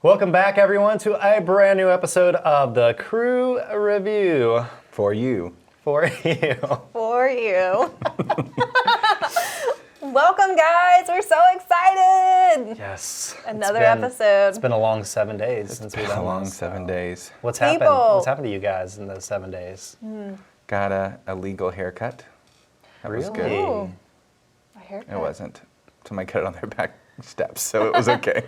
Welcome back, everyone, to a brand new episode of the Crew Review. For you. For you. For you. Welcome, guys. We're so excited. Yes. Another episode. It's been a long 7 days since we've done A long this, 7 days. What's happened? What's happened to you guys in those 7 days? Got a legal haircut. That was good. Ooh. A haircut. It wasn't. Somebody cut it on their back steps, so it was okay.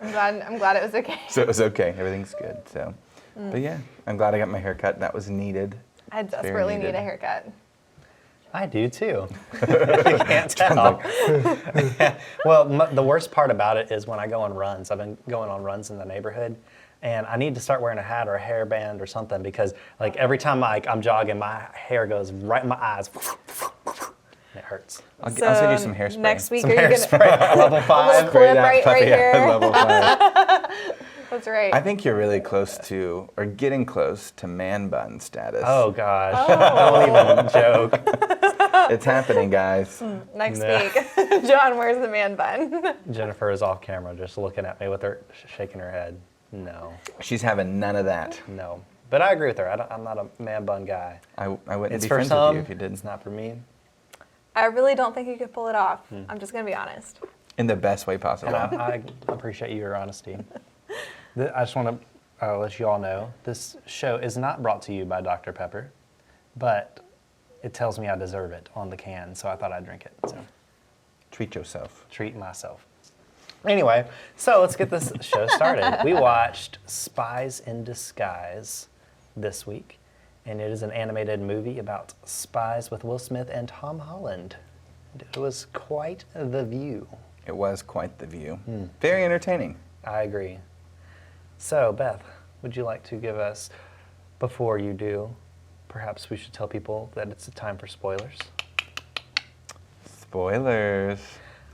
I'm glad it was okay. So it was okay. Everything's good. So, but yeah, I'm glad I got my haircut. That was needed. I desperately need a haircut. I do too. You can't tell. Well, the worst part about it is when I go on runs. I've been going on runs in the neighborhood, and I need to start wearing a hat or a hairband or something because, like, every time I'm jogging, my hair goes right in my eyes. And it hurts. I'll send you some hairspray. Next week, Some are you hairspray, level 5. clip right here. Level 5. That's right. I think you're really close to, or getting close to man bun status. Oh gosh! Don't even joke. It's happening, guys. Next No. week, John wears the man bun. Jennifer is off camera, just looking at me with her shaking her head. No, She's having none of that. no. But I agree with her. I'm not a man bun guy. I wouldn't It's be for friends some. with you if you didn't. It's not for me. I really don't think you could pull it off. I'm just gonna be honest. In the best way possible. And I appreciate your honesty. I just want to let you all know this show is not brought to you by Dr. Pepper, but it tells me I deserve it on the can, so I thought I'd drink it. So Treat yourself. treat myself. Anyway, so let's get this show started. We watched Spies in Disguise this week, and it is an animated movie about spies with Will Smith and Tom Holland. It was quite the view. It was quite the view. Very entertaining. I agree. So, Beth, would you like to give us, before you do, perhaps we should tell people that it's a time for spoilers? Spoilers.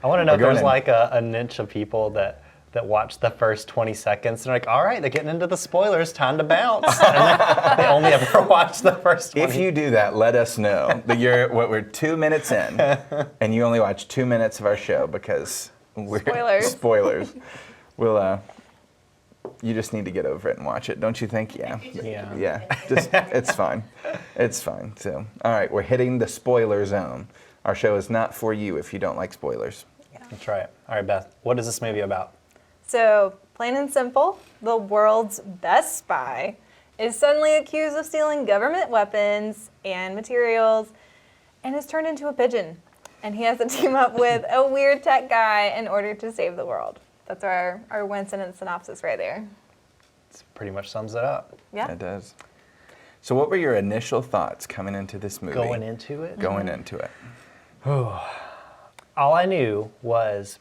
I want to know if We're going there's in. like a niche of people that watch the first 20 seconds and are like, all right, they're getting into the spoilers, time to bounce. And they only ever watch the first 20. If you do that, let us know that we're 2 minutes in and you only watch 2 minutes of our show because we're Spoilers. We'll you just need to get over it and watch it, don't you think? Yeah. Yeah. Yeah. Just it's fine. It's fine. So, all right, we're hitting the spoiler zone. Our show is not for you if you don't like spoilers. That's right. All right, Beth, what is this movie about? So, plain and simple, the world's best spy is suddenly accused of stealing government weapons and materials and is turned into a pigeon. And he has to team up with a weird tech guy in order to save the world. That's our one-sentence synopsis right there. It pretty much sums it up. Yeah. It does. So what were your initial thoughts coming into this movie? Going into it? Going into it. All I knew was,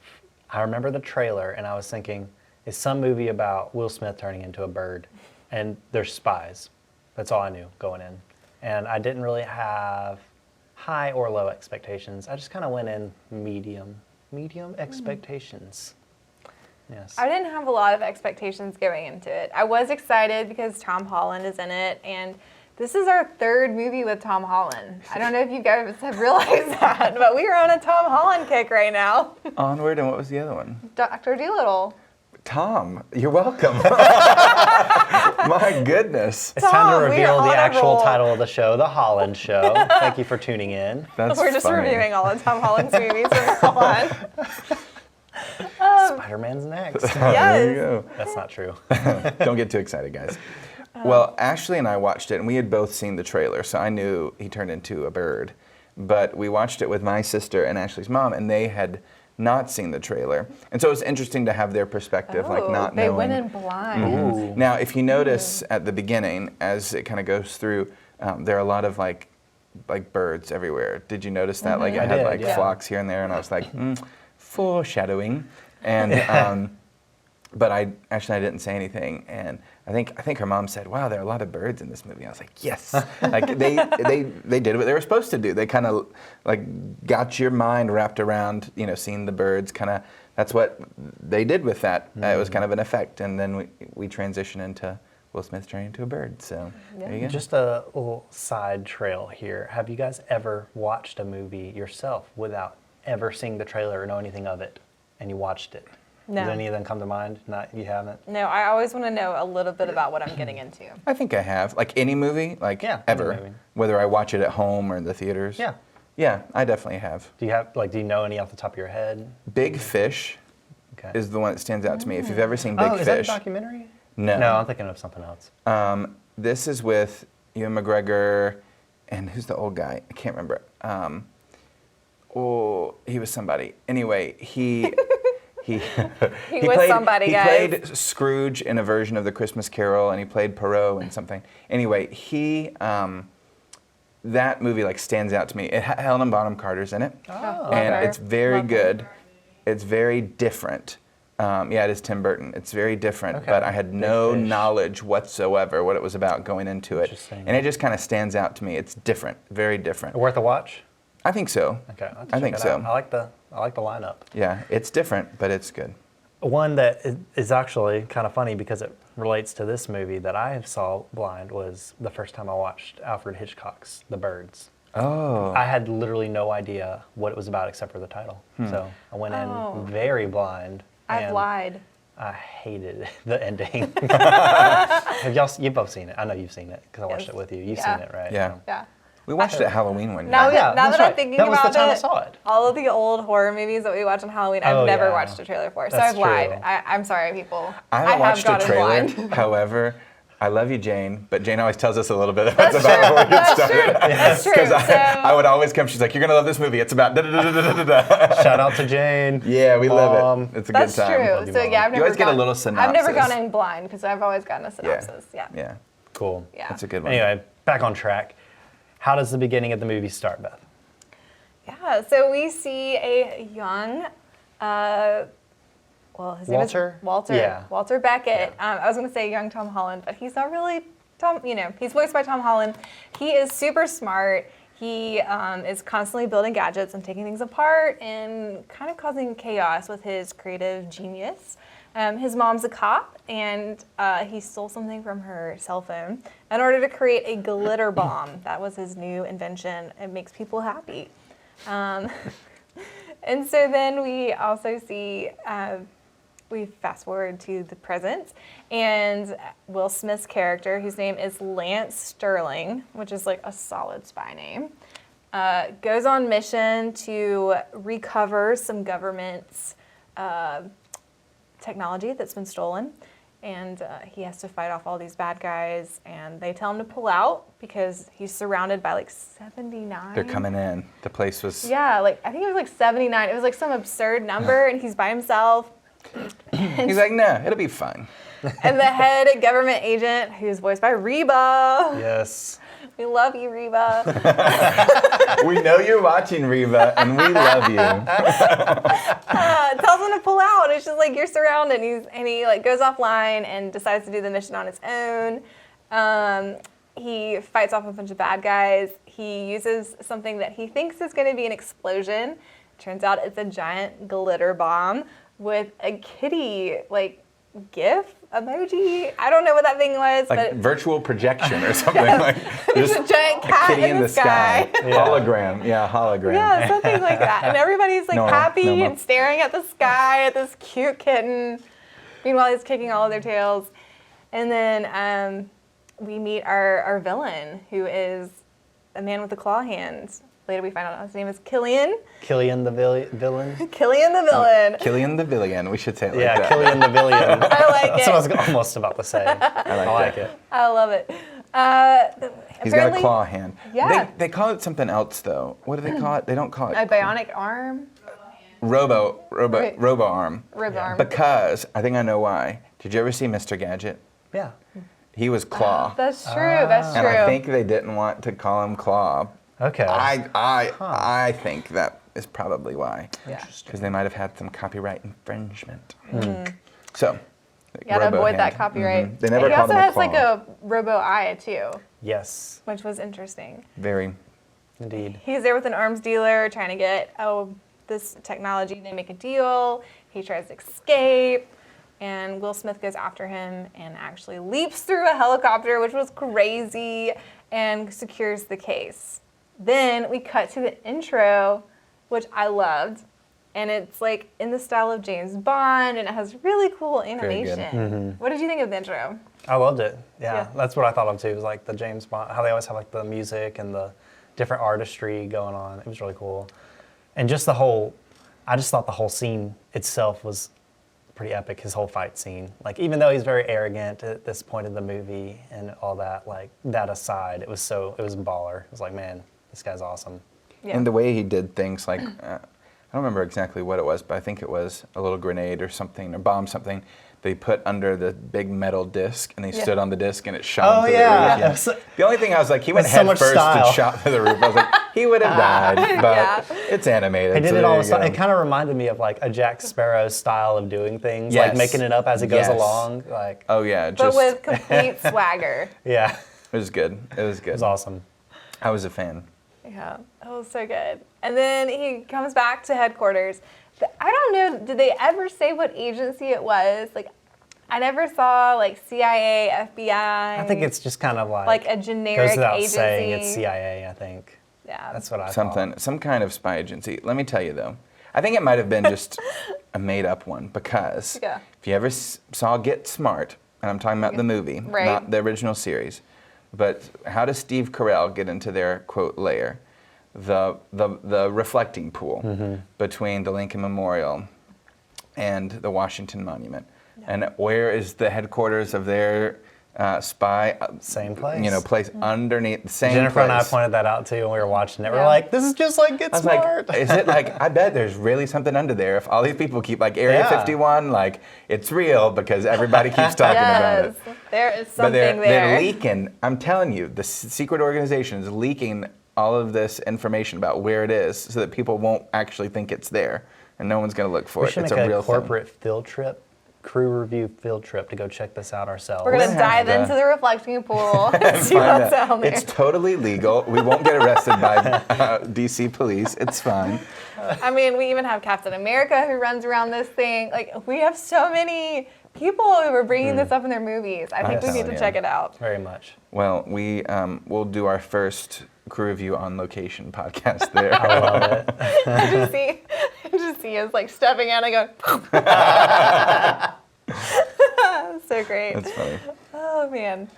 I remember the trailer and I was thinking, it's some movie about Will Smith turning into a bird and there's spies. That's all I knew going in. And I didn't really have high or low expectations. I just kind of went in medium expectations. Yes. I didn't have a lot of expectations going into it. I was excited because Tom Holland is in it, and this is our third movie with Tom Holland. I don't know if you guys have realized that, but we are on a Tom Holland kick right now. Onward, and what was the other one? Dr. Dolittle. Tom, you're welcome. My goodness. It's time Tom, to we are reveal the on a actual roll. title of the show, The Holland Show. Thank you for tuning in. That's We're just funny. reviewing all of Tom Holland's movies from now on. Spider-Man's next. There you go. That's not true. Don't get too excited, guys. Well, Ashley and I watched it, and we had both seen the trailer, so I knew he turned into a bird. But we watched it with my sister and Ashley's mom, and they had not seen the trailer. And so it was interesting to have their perspective, like not they knowing. went in blind. Ooh. Now, if you notice at the beginning, as it kind of goes through, there are a lot of like birds everywhere. Did you notice that? Like it I had did, like yeah. flocks here and there, and I was like, foreshadowing. And but I didn't say anything, and I think her mom said, "Wow, there are a lot of birds in this movie." I was like, "Yes!" Like they did what they were supposed to do. They kind of like got your mind wrapped around, seeing the birds. Kind of that's what they did with that. It was kind of an effect, and then we transition into Will Smith turning into a bird. So there you go. Just a little side trail here. Have you guys ever watched a movie yourself without ever seeing the trailer or know anything of it, and you watched it? No. Does any of them come to mind? Not, you haven't? No, I always want to know a little bit about what I'm getting into. I think I have. Like any movie, like Yeah, any ever, movie. whether I watch it at home or in the theaters. Yeah. Yeah, I definitely have. Do you know any off the top of your head? Big Fish Okay. is the one that stands out to me. If you've ever seen Big is that a Fish. documentary? No. No, I'm thinking of something else. This is with Ewan McGregor and who's the old guy? I can't remember. He was somebody. Anyway, he He was somebody, he guys. played Scrooge in a version of The Christmas Carol, and he played Perot in something. Anyway, that movie like stands out to me. Helena Bonham Carter's in it, Oh, and okay. it's very Love her. good. It's very different. Yeah, it is Tim Burton. It's very different, Okay. but I had no Fish. knowledge whatsoever what it was about going into it. Interesting. And it just kind of stands out to me. It's different, very different. Worth a watch? I think so. Okay, I'll have to I check think it so. out. I like the lineup. Yeah, it's different, but it's good. One that is actually kind of funny because it relates to this movie that I saw blind was the first time I watched Alfred Hitchcock's The Birds. Oh. I had literally no idea what it was about except for the title. So I went Oh. in very blind. I've and lied. I hated the ending. You've both seen it. I know you've seen it because I watched Yes. it with you. You've Yeah. seen it, right? Yeah. Yeah. We watched it at Halloween one year. Now, Oh, yeah, now that's that I'm right. thinking That was about the time I it, saw it. all of the old horror movies that we watch on Halloween, I've Oh, never yeah. watched a trailer for. So That's I've lied. true. I'm sorry, people. I haven't have watched a gotten trailer. blind. However, I love you, Jane, but Jane always tells us a little bit about what's about before we get That's started. true. That's true. Because So, I would always come, she's like, you're going to love this movie. It's about da-da-da-da-da-da-da. Shout out to Jane. Yeah, we love Mom. it. It's a that's good time. true. Love you, So Mom. yeah, I've You never always get a gotten- little I've never synopsis. gone in blind because I've always gotten a synopsis. Yeah. Yeah. Cool. Yeah. That's a good one. Anyway, back on track. How does the beginning of the movie start, Beth? Yeah, so we see a young, his name Walter? is Walter. Yeah. Walter Beckett. I was going to say young Tom Holland, but he's not really Tom. He's voiced by Tom Holland. He is super smart. He is constantly building gadgets and taking things apart and kind of causing chaos with his creative genius. His mom's a cop, and he stole something from her cell phone in order to create a glitter bomb. That was his new invention. It makes people happy. And so then we also see, we fast forward to the present, and Will Smith's character, whose name is Lance Sterling, which is like a solid spy name, goes on mission to recover some government's technology that's been stolen. And he has to fight off all these bad guys, and they tell him to pull out because he's surrounded by like 79. They're coming in. The place was... Yeah, like I think it was like 79. It was like some absurd number, and he's by himself. He's like, no, it'll be fine. And the head government agent, who's voiced by Reba. Yes. We love you, Reba. We know you're watching, Reba, and we love you. Tells him to pull out. It's just like you're surrounded. He like goes offline and decides to do the mission on his own. He fights off a bunch of bad guys. He uses something that he thinks is going to be an explosion. Turns out it's a giant glitter bomb with a kitty like GIF emoji. I don't know what that thing was, Like but virtual projection or something. Like it's just a giant cat kitty in the sky. Yeah. Hologram. Yeah, hologram. yeah, something like that. And everybody's like No, happy no, and staring at the sky at this cute kitten. Meanwhile, he's kicking all of their tails. And then we meet our villain, who is a man with a claw hand. Later we find out his name is Killian. Killian the villain? Killian the villain. Killian the Villain. We should say it like Yeah, that. Killian the villain. I like That's what I it. was almost about to say. I like that. it. I love it. He's got a claw hand. Yeah. They call it something else though. What do they call it? They don't call it A bionic arm. robo Right. arm. Rib arm. Because I think I know why. Did you ever see Mr. Gadget? Yeah. He was Claw. That's true. That's true. And I think they didn't want to call him Claw. Okay. I think that is probably why. Yeah. Because they might have had some copyright infringement. So, You gotta robo avoid hand. that copyright. They never And he called also him a has like claw. a robo eye too, Yes, which was interesting. Very. indeed. He's there with an arms dealer trying to get this technology. They make a deal. He tries to escape, and Will Smith goes after him and actually leaps through a helicopter, which was crazy, and secures the case. Then we cut to the intro, which I loved, and it's like in the style of James Bond, and it has really cool good. animation. What did you think of the intro? I loved it. Yeah, Yeah. that's what I thought of too. It was like the James Bond, how they always have like the music and the different artistry going on. It was really cool. And just I just thought the whole scene itself was pretty epic, his whole fight scene. Like, even though he's very arrogant at this point in the movie and all that, like, that aside, it was baller. It was like, man, this guy's awesome. Yeah. And the way he did things, like, I don't remember exactly what it was, but I think it was a little grenade or something, or bomb something, they put under the big metal disc, and they stood on the disc, and it shot through the roof. The only thing I was like, he went With so head much first style. and shot through the roof. I was like, he would have died, but it's animated. He did so it there all. you go. It kind of reminded me of like a Jack Sparrow style of doing things, Yes. like making it up as it goes Yes. along. Like, Oh yeah, But just with complete swagger. yeah, it was good. It was good. it was awesome. I was a fan. Yeah, that was so good. And then he comes back to headquarters. I don't know, did they ever say what agency it was? Like, I never saw like CIA, FBI. I think it's just kind of like a generic goes without agency. saying it's CIA. I think Yeah. that's what I Something, some kind of spy agency. Let me tell you though, I think it might have been just a made-up one, because Yeah. if you ever saw Get Smart, and I'm talking about the movie, Right. not the original series, but how does Steve Carell get into their quote lair? The reflecting pool between the Lincoln Memorial and the Washington Monument. And where is the headquarters of their spy? Same place. You know, place underneath the same Jennifer place. and I pointed that out too when we were watching it. Yeah. We're like, this is just like Get I was Smart. like, is it like, I bet there's really something under there. If all these people keep, like Area Yeah. 51, like, it's real because everybody keeps talking about it. Yes, there is But something they're there. leaking, I'm telling you, the secret organization is leaking all of this information about where it is so that people won't actually think it's there. And no one's going to look for we it. should It's make a a real corporate field trip, crew review field trip to go check this out ourselves. We're going to We're gonna have dive into to- the reflecting pool and thing. see Find what's out. down there. It's totally legal. We won't get arrested by DC police. It's fine. I mean, we even have Captain America who runs around this thing. Like, we have so many people who are bringing this up in their movies. I think we need to telling check you. it out. Very much. Well, we'll do our first crew review on location podcast there. I love it. I just see us like stepping out and going, so great. That's funny. Oh man.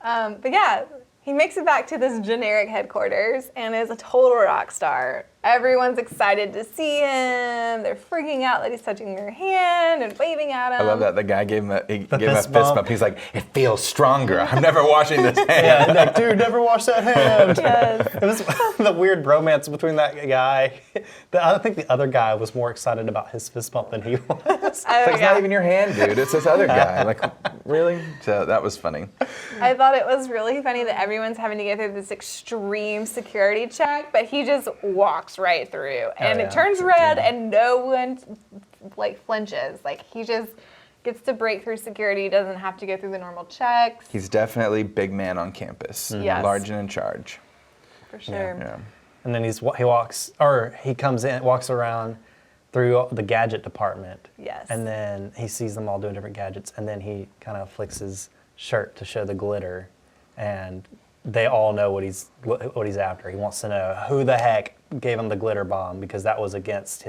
But yeah, he makes it back to this generic headquarters and is a total rock star. Everyone's excited to see him. They're freaking out that he's touching their hand and waving at him. I love that the guy gave him a fist fist bump. bump. He's like, it feels stronger. I'm never washing this hand. Yeah, like, dude, never wash that hand. Yes. It was the weird bromance between that guy. I think the other guy was more excited about his fist bump than he was. Oh, It's like, it's yeah. not even your hand, dude. It's this other guy. Like, really? So that was funny. I thought it was really funny that everyone's having to go through this extreme security check, but he just walks right through. And yeah. it turns red and no one like flinches. Like he just gets to break through security, he doesn't have to go through the normal checks. He's definitely big man on campus. Yes. Large and in charge. For sure. Yeah. And then he comes in, walks around through the gadget department. Yes. And then he sees them all doing different gadgets, and then he kind of flicks his shirt to show the glitter, and they all know what he's after. He wants to know who the heck gave him the glitter bomb, because that was against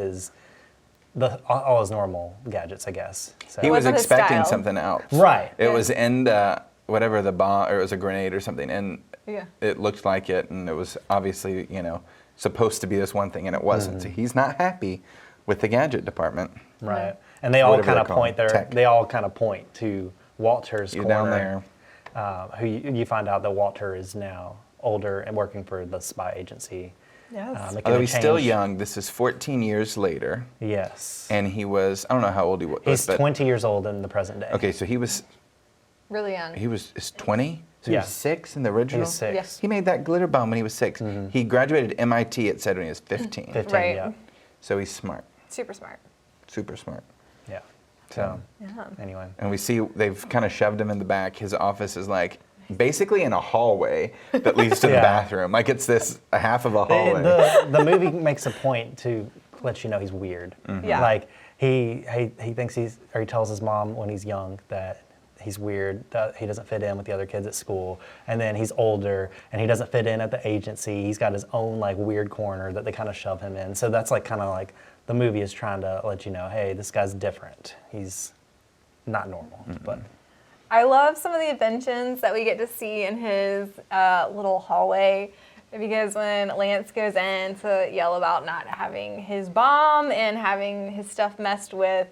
all his normal gadgets, I guess. So. He was Wasn't his expecting style. something else. Right. It was in whatever the bomb, or it was a grenade or something, and Yeah. it looked like it, and it was obviously, supposed to be this one thing, and it wasn't. So he's not happy with the gadget department. Right. And they all Whatever kind they're of called, point tech. they all kind of point to Walter's You're corner. down there. Who you find out that Walter is now older and working for the spy agency. Yes. making Although a he's still change. young, this is 14 years later, Yes. and he was, I don't know how old he was. He's but, 20 years old in the present day. Okay, so he was Really young. is 20? So he Yeah. was 6 in the original? He's 6. Yes. He made that glitter bomb when he was 6. He graduated MIT, it said, when he was 15. 15, Right. yeah. So he's smart, Super smart. super smart. Yeah. So, Yeah. anyway. And we see they've kind of shoved him in the back. His office is like basically in a hallway that leads to the Yeah. bathroom. Like it's a half of a hallway. The movie makes a point to let you know he's weird. Yeah. Like, he thinks he tells his mom when he's young that he's weird, that he doesn't fit in with the other kids at school. And then he's older and he doesn't fit in at the agency. He's got his own like weird corner that they kind of shove him in. So that's like kind of like the movie is trying to let you know, hey, this guy's different. He's not normal. But I love some of the inventions that we get to see in his little hallway, because when Lance goes in to yell about not having his bomb and having his stuff messed with,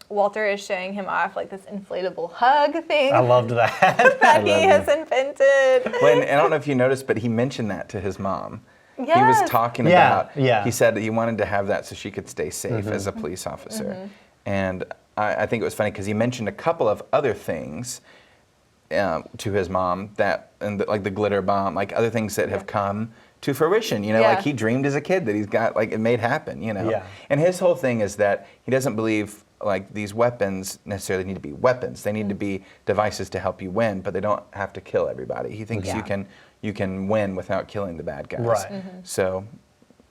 Walter is showing him off like this inflatable hug thing I loved that. that he has invented. When, I don't know if you noticed, but he mentioned that to his mom. He Yes. was talking Yeah, about, yeah. he said that he wanted to have that so she could stay safe as a police officer. And I think it was funny because he mentioned a couple of other things to his mom like the glitter bomb, like other things that have come to fruition. You know, Yeah. like he dreamed as a kid that he's got, like it made happen, you know. Yeah. And his whole thing is that he doesn't believe like these weapons necessarily need to be weapons. They need to be devices to help you win, but they don't have to kill everybody. He thinks Yeah. you can win without killing the bad guys. Right. So,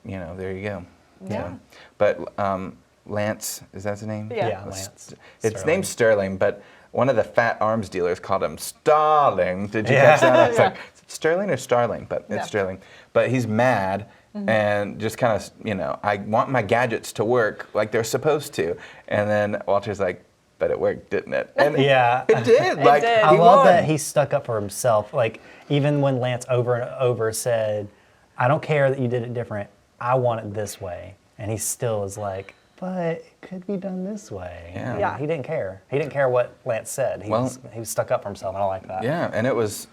you know, there you go. Yeah. So, but Lance, is that his name? Yeah. Yeah, Lance. It's Sterling. named Sterling, but one of the fat arms dealers called him Starling. Did you Yeah. catch that? I was Yeah. like, is it Sterling or Starling? But it's Yeah. Sterling. But he's mad and just kind of, you know, I want my gadgets to work like they're supposed to. And then Walter's like, but it worked, didn't it? And Yeah. it did. Like, did. I he love won. that he stuck up for himself. Like, even when Lance over and over said, I don't care that you did it different. I want it this way. And he still is like, but it could be done this way. Yeah. Yeah. He didn't care. He didn't care what Lance said. He was stuck up for himself, and I like that. Yeah, and it was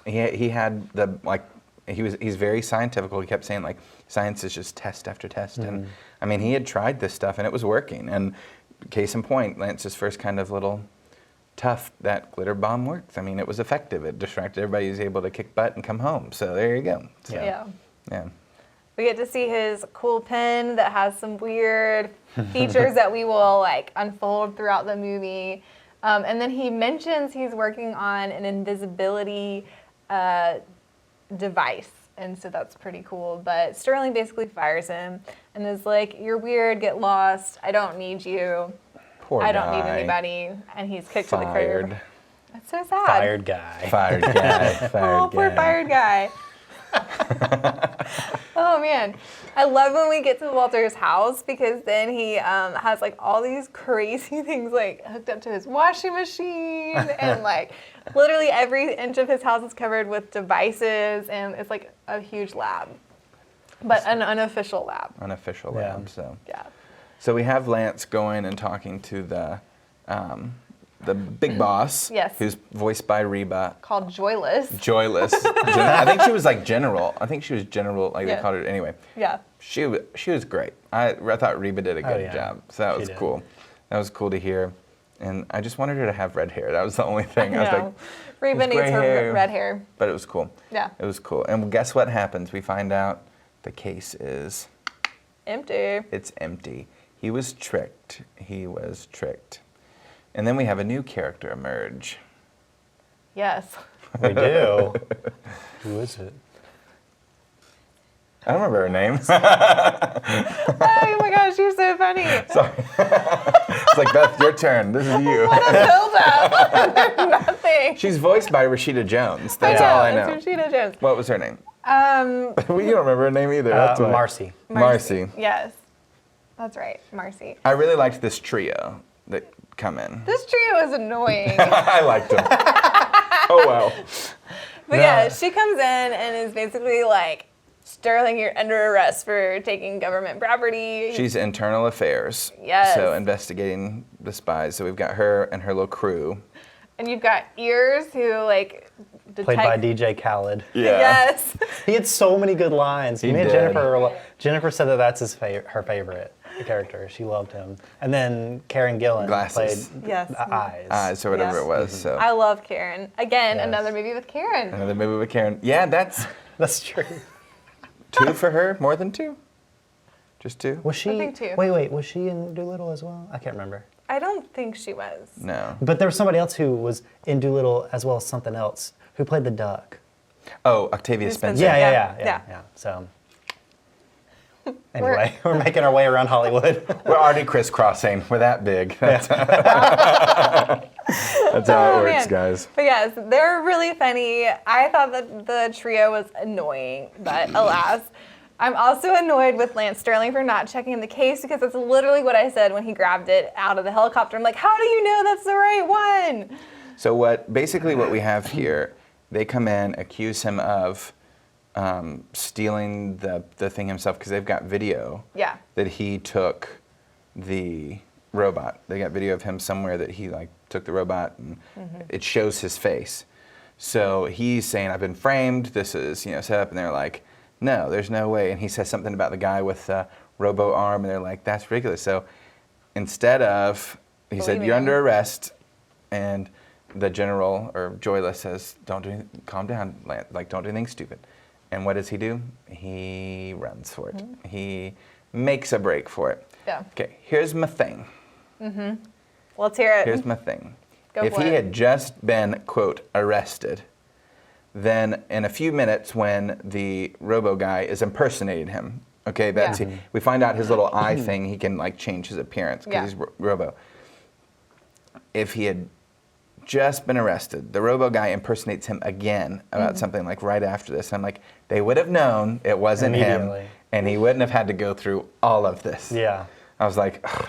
he had the like he's very scientific. He kept saying like science is just test after test, and I mean he had tried this stuff and it was working. And case in point, Lance's first kind of little tough, that glitter bomb worked. I mean it was effective. It distracted everybody. He was able to kick butt and come home. So there you go. So, Yeah. yeah. We get to see his cool pen that has some weird features that we will like unfold throughout the movie. And then he mentions he's working on an invisibility device. And so that's pretty cool. But Sterling basically fires him and is like, you're weird, get lost. I don't need you. Poor I guy. don't need anybody. And he's kicked to the Fired. curb. That's so sad. Fired guy. Fired guy. Fired Oh, poor guy. fired guy. Oh man, I love when we get to Walter's house because then he has like all these crazy things like hooked up to his washing machine and like literally every inch of his house is covered with devices and it's like a huge lab, but an unofficial lab. Unofficial Yeah. lab. So. Yeah. So we have Lance going and talking to the big boss, Yes. who's voiced by Reba, Called Joyless. Joyless. I think she was like general. I think she was general, like Yeah. they called her. Anyway, Yeah. she was great. I thought Reba did a good yeah. job. So that She was did. cool. That was cool to hear. And I just wanted her to have red hair. That was the only thing. I was Yeah. like, Reba it's needs gray her hair. red hair. but it was cool. Yeah. It was cool. And guess what happens? We find out the case is Empty. it's empty. He was tricked. He was tricked. And then we have a new character emerge. Yes. We do. Who is it? I don't remember her name. Oh my gosh, you're so funny. Sorry. It's like, Beth, your turn. This is you. Build up. Nothing. She's voiced by Rashida Jones. That's know, all I know. It's Rashida Jones. What was her name? Um, Well, you don't remember her name either. That's why. Marcy. Marcy. Yes. That's right, Marcy. I really liked this trio that come in. This trio is annoying. I liked them. Oh, well. But yeah, she comes in and is basically like, Sterling, you're under arrest for taking government property. She's internal affairs. Yes. So investigating the spies. So we've got her and her little crew. And you've got Ears who like detect. Played by DJ Khaled. Yeah. Yes. He had so many good lines. He Me and did. Jennifer said that that's her favorite character. She loved him. And then Karen Gillan Glasses. played Yes. Eyes. Eyes or whatever Yes. it was. So I love Karen. Again, Yes. another movie with Karen. another movie with Karen. Yeah, that's That's true. 2 for her. More than 2? Just 2? Was she? think too. Wait. Was she in Doolittle as well? I can't remember. I don't think she was. No. But there was somebody else who was in Doolittle as well as something else who played the duck. Oh, Octavia Who's Spencer. Spencer? Yeah. Yeah. So anyway, we're making our way around Hollywood. We're already crisscrossing. We're that big. That's, that's how Oh, it works, man. guys. But yes, they're really funny. I thought that the trio was annoying, but alas. I'm also annoyed with Lance Sterling for not checking the case because that's literally what I said when he grabbed it out of the helicopter. I'm like, how do you know that's the right one? So basically what we have here, they come in, accuse him of stealing the thing himself because they've got video that he took the robot. They got video of him somewhere that he like took the robot and it shows his face. So he's saying, I've been framed, this is set up, and they're like, no, there's no way. And he says something about the guy with the robo arm, and they're like, that's ridiculous. So instead of, he said, you're under arrest, and the general, or Joyless, says, calm down, like, don't do anything stupid. And what does he do? He runs for it. He makes a break for it. Yeah. Okay, here's my thing. Let's hear it. Here's my thing. Go If for he it. had just been, quote, arrested, then in a few minutes when the robo guy is impersonating him, okay, that's we find out his little eye thing, he can like change his appearance because he's robo. If he had just been arrested, the robo guy impersonates him again about something like right after this. I'm like, they would have known it wasn't him, Immediately. and he wouldn't have had to go through all of this. Yeah. I was like, ugh.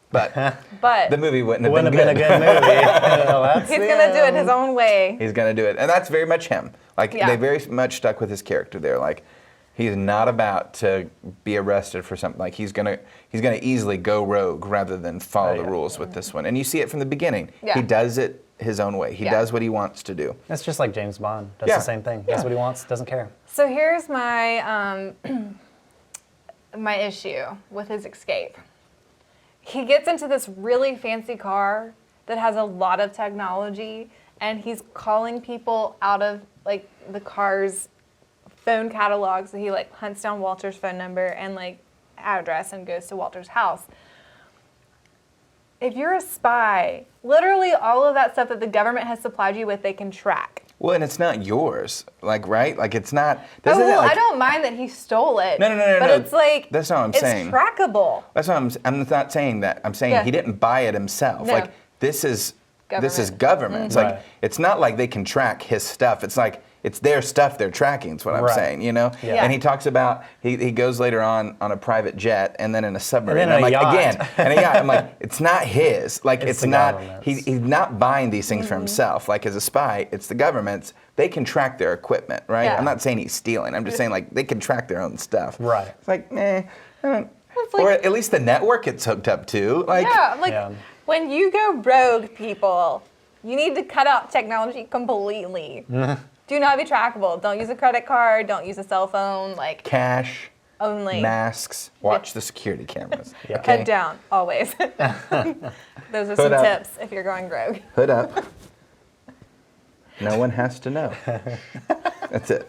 But But the movie wouldn't have Wouldn't been have good. been a good movie. Well, that's he's going to do it his own way. He's gonna do it, and that's very much him. Like they very much stuck with his character there. Like he's not about to be arrested for something. Like he's gonna easily go rogue rather than follow the rules with this one. And you see it from the beginning. Yeah. He does it his own way. He does what he wants to do. That's just like James Bond. Does Yeah. the same thing. Does what he wants. Doesn't care. So here's my my issue with his escape. He gets into this really fancy car that has a lot of technology, and he's calling people out of like the car's phone catalog. So he like hunts down Walter's phone number and like address and goes to Walter's house. If you're a spy, literally all of that stuff that the government has supplied you with, they can track. Well, and it's not yours. Like right? Like it's not. Oh, well, like, I don't mind that he stole it. No. But it's like That's not what I'm saying. It's trackable. That's what I'm not saying that. I'm saying he didn't buy it himself. No. Like this is Government. government. It's like it's not like they can track his stuff. It's like it's their stuff they're tracking. Is what I'm saying. Yeah. And he talks about he goes later on a private jet and then in a submarine. And then I'm like a yacht. again and a yacht. I'm like it's not his. Like It's it's the not. government's. He's not buying these things for himself. Like as a spy, it's the government's. They can track their equipment, right? Yeah. I'm not saying he's stealing. I'm just saying like they can track their own stuff. Right. It's like I don't. It's Or like, at least the network it's hooked up to. Like, Yeah. when you go rogue, people, you need to cut out technology completely. Do not be trackable. Don't use a credit card. Don't use a cell phone. Like cash, only masks, watch the security cameras. Yeah. Okay? head down always. Those are Hood some up. tips if you're going rogue. Hood up. No one has to know. That's it.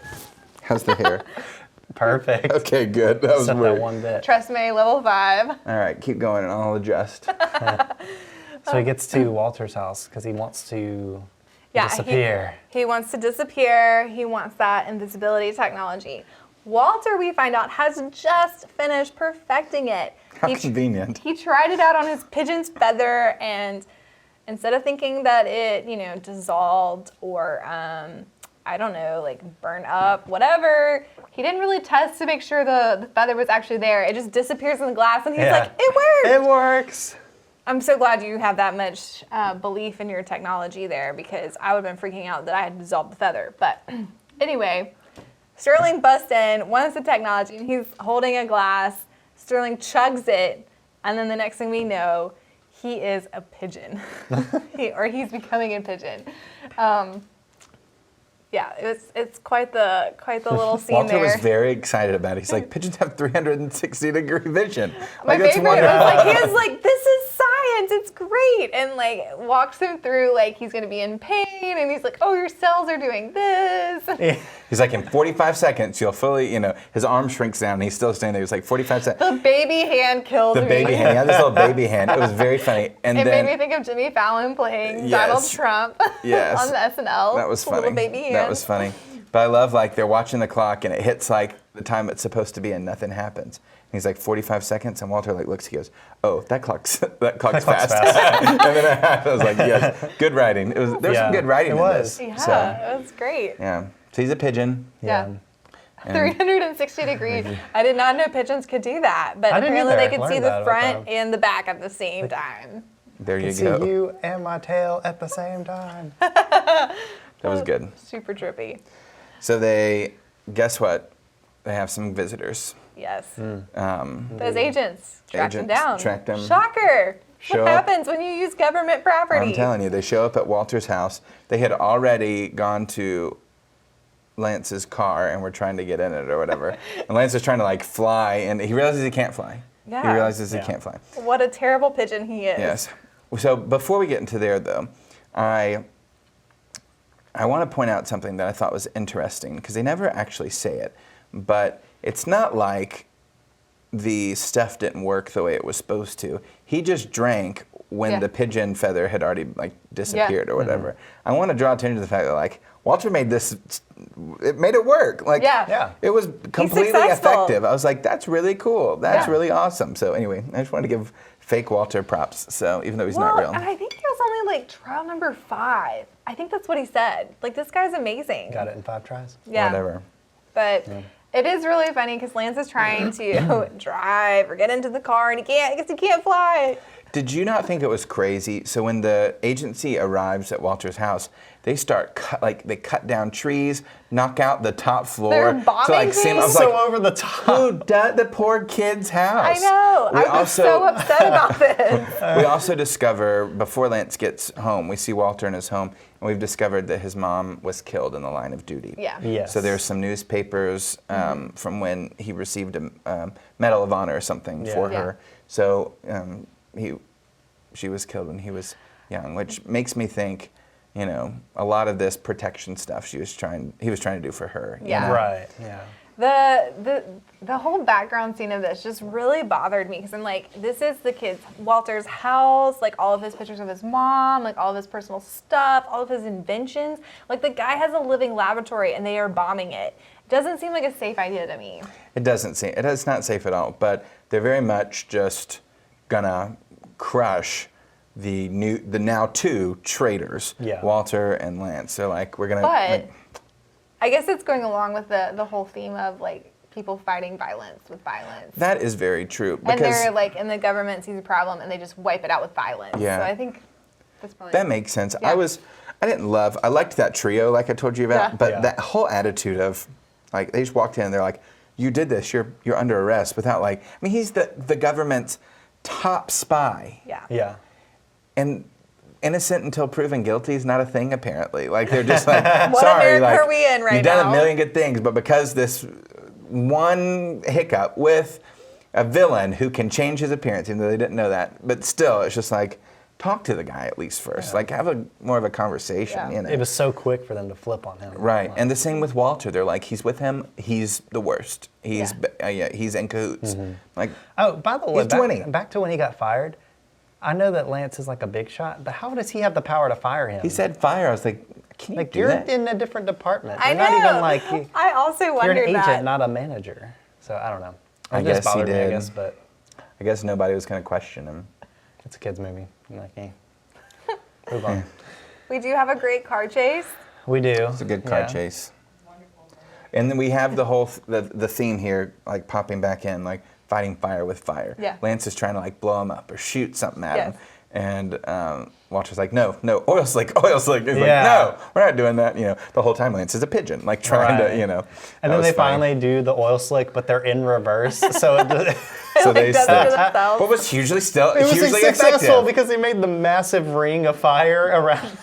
How's the hair? Perfect. Okay, good. That was Except weird. that one bit. Trust me, level 5. All right, keep going and I'll adjust. So he gets to Walter's house because he wants to Yeah, disappear. He wants to disappear. He wants that invisibility technology. Walter, we find out, has just finished perfecting it. How convenient. He tried it out on his pigeon's feather, and instead of thinking that it, dissolved or, I don't know, like burn up, whatever, he didn't really test to make sure the feather was actually there. It just disappears in the glass, and he's like, it worked! It works. I'm so glad you have that much belief in your technology there, because I would have been freaking out that I had dissolved the feather. But anyway, Sterling busts in, wants the technology, and he's holding a glass. Sterling chugs it, and then the next thing we know, he is a pigeon, he's becoming a pigeon. Yeah, it's quite the little scene Walter there. was very excited about it. He's like, pigeons have 360-degree vision. My Like, that's favorite wonderful. was like, he was like, this is science, it's great. And like walks him through like he's gonna be in pain, and he's like, oh, your cells are doing this. He's like, in 45 seconds, you'll fully, his arm shrinks down and he's still standing there. He's like, 45 seconds. The baby hand killed The me. baby hand. He had this little baby hand. It was very funny. And It then made me think of Jimmy Fallon playing Yes. Donald Trump Yes. on the SNL. that was The funny. Little baby hand. That was funny. But I love like they're watching the clock and it hits like the time it's supposed to be and nothing happens. And he's like 45 seconds and Walter like looks. He goes, "Oh, that clock's fast." And then I was like, "Yes, good writing." There's some good writing it in was. this. Yeah, So, it was great. yeah. So he's a pigeon. Yeah. And 360 degree. I did not know pigeons could do that, but I didn't apparently they either. could see Learned the that about front them. and the back at the same time. there you See go. you and my tail at the same time. That was good. Super trippy. So they, guess what? They have some visitors. Yes. Um, Those agents tracked them Agents down. tracked them. Shocker. Show What up. happens when you use government property? I'm telling you, they show up at Walter's house. They had already gone to Lance's car and were trying to get in it or whatever. And Lance is trying to like fly, and he realizes he can't fly. Yeah. He realizes he Yeah. can't fly. What a terrible pigeon he is. Yes. So before we get into there, though, I want to point out something that I thought was interesting because they never actually say it, but it's not like the stuff didn't work the way it was supposed to. He just drank when Yeah. the pigeon feather had already like disappeared Yeah. or whatever. I want to draw attention to the fact that like Walter made this, it made it work. Like Yeah. it was completely successful. effective. I was like, that's really cool. That's Yeah. really awesome. So anyway, I just wanted to give fake Walter props. So even though he's Well, not real. and I think he was only like trial number 5. I think that's what he said. Like, this guy's amazing. Got it in 5 tries? Yeah. Whatever. But it is really funny because Lance is trying to drive or get into the car and he can't because he can't fly. Did you not think it was crazy? So when the agency arrives at Walter's house, they start they cut down trees, knock out the top floor. They're bombing to like see. I was things? So like, over the top. who did the poor kid's house? I know. We I was so upset about this. We also discover before Lance gets home, we see Walter in his home, and we've discovered that his mom was killed in the line of duty. Yeah. Yes. So there's some newspapers from when he received a Medal of Honor or something Yeah. for Yeah. her. So she was killed when he was young, which makes me think, you know, a lot of this protection stuff he was trying to do for her. you Yeah. know? Right, yeah. The whole background scene of this just really bothered me because I'm like, this is the kid's Walter's house, like all of his pictures of his mom, like all of his personal stuff, all of his inventions. Like the guy has a living laboratory and they are bombing it. It doesn't seem like a safe idea to me. It's not safe at all, but they're very much just gonna crush the now 2 traitors, Yeah. Walter and Lance. So like we're gonna But like, I guess it's going along with the whole theme of like people fighting violence with violence. that is very true And because they're like, and the government sees a problem and they just wipe it out with violence. Yeah. So I think that's probably. that makes sense. Yeah. I liked that trio like I told you about, Yeah. but Yeah. that whole attitude of like they just walked in and they're like, you did this, you're under arrest without like, I mean he's the government's top spy. Yeah. Yeah. And innocent until proven guilty is not a thing apparently. Like they're just like, What sorry, America like are we in right you've done now? a million good things, but because this one hiccup with a villain who can change his appearance, even though they didn't know that, but still, it's just like talk to the guy at least first, like have more of a conversation. Yeah. You know? It was so quick for them to flip on him. Right, Like, and the same with Walter. They're like, he's with him. He's the worst. He's he's in cahoots. Like, oh, by the way, He's 20. back to when he got fired, I know that Lance is like a big shot, but how does he have the power to fire him? he said fire. I was like, can you like, do you're that? in a different department. I You're know. not even like, I also you're wondered an agent, that. not a manager. So I don't know. I It just guess he bothered me, I did. guess, but I guess nobody was going to question him. it's a kid's movie. I'm like, eh. Move on. We do have a great car chase. We do. It's a good car chase. And then we have the whole the theme here, like popping back in, like fighting fire with fire. Yeah. Lance is trying to like blow him up or shoot something at Yes. him, and Walter's like, no, oil slick. He's Yeah. like, no, we're not doing that. You know, the whole time Lance is a pigeon, like trying Right. to, you know. And that then was they funny. finally do the oil slick, but they're in reverse. So it, So Like, they does it still, to themselves. what was hugely it was hugely successful effective. because they made the massive ring of fire around.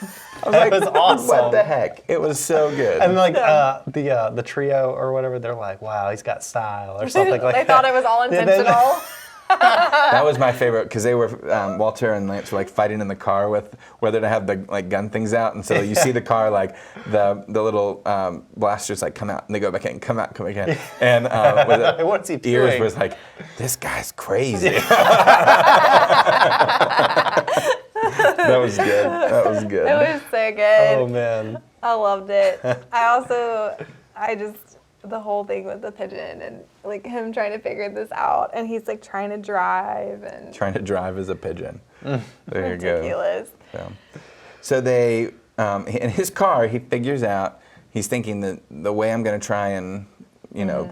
I was That like, was awesome. What the heck? It was so good. And like the trio or whatever, they're like, "Wow, he's got style" or something like They that. thought it was all And then- intentional. That was my favorite because they were Walter and Lance were like fighting in the car with whether to have the like gun things out, and so you see the car like the little blasters like come out and they go back in, come out, come back in, and with What's he the ears doing? was like, this guy's crazy. That was good. That was good. It was so good. Oh man. I loved it. The whole thing with the pigeon and like him trying to figure this out, and he's like trying to drive and Trying to drive as a pigeon. There you go. ridiculous. So they, in his car, he figures out, he's thinking that the way I'm going to try and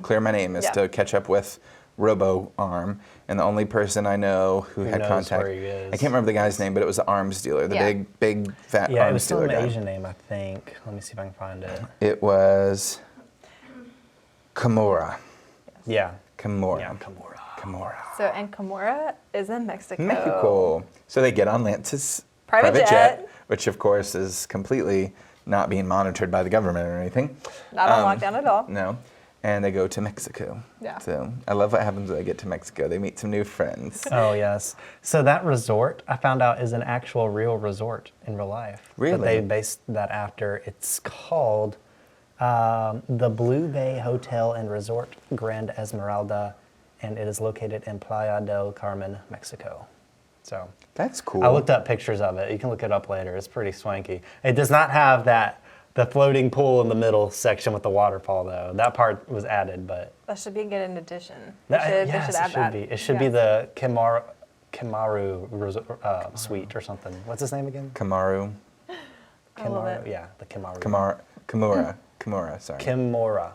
clear my name is Yeah. to catch up with Robo Arm, and the only person I know who had knows contact. where he is. I can't remember the guy's name, but it was the arms dealer, the Yeah. big fat Yeah, it arms was still dealer an guy. Asian name, I think. Let me see if I can find it. It was Kimura. Yeah. Kimura. Yeah, Kimura. Kimura. So, and Kimura is in Mexico. Mexico. So they get on Lance's Private jet. which of course is completely not being monitored by the government or anything. Not on lockdown at all. No. And they go to Mexico. Yeah. So I love what happens when they get to Mexico. They meet some new friends. Oh, yes. So that resort, I found out, is an actual real resort in real life. Really? But they based that after. It's called the Blue Bay Hotel and Resort Grand Esmeralda, and it is located in Playa del Carmen, Mexico. So That's cool. I looked up pictures of it. You can look it up later. It's pretty swanky. It does not have the floating pool in the middle section with the waterfall, though. That part was added, but That should be a good addition. They should yes, add it should that. be. It should be the Kimaru suite or something. What's his name again? Kamaru. I love Kimaru. it. Yeah, the Kimaru. Kimura, sorry. Kimura.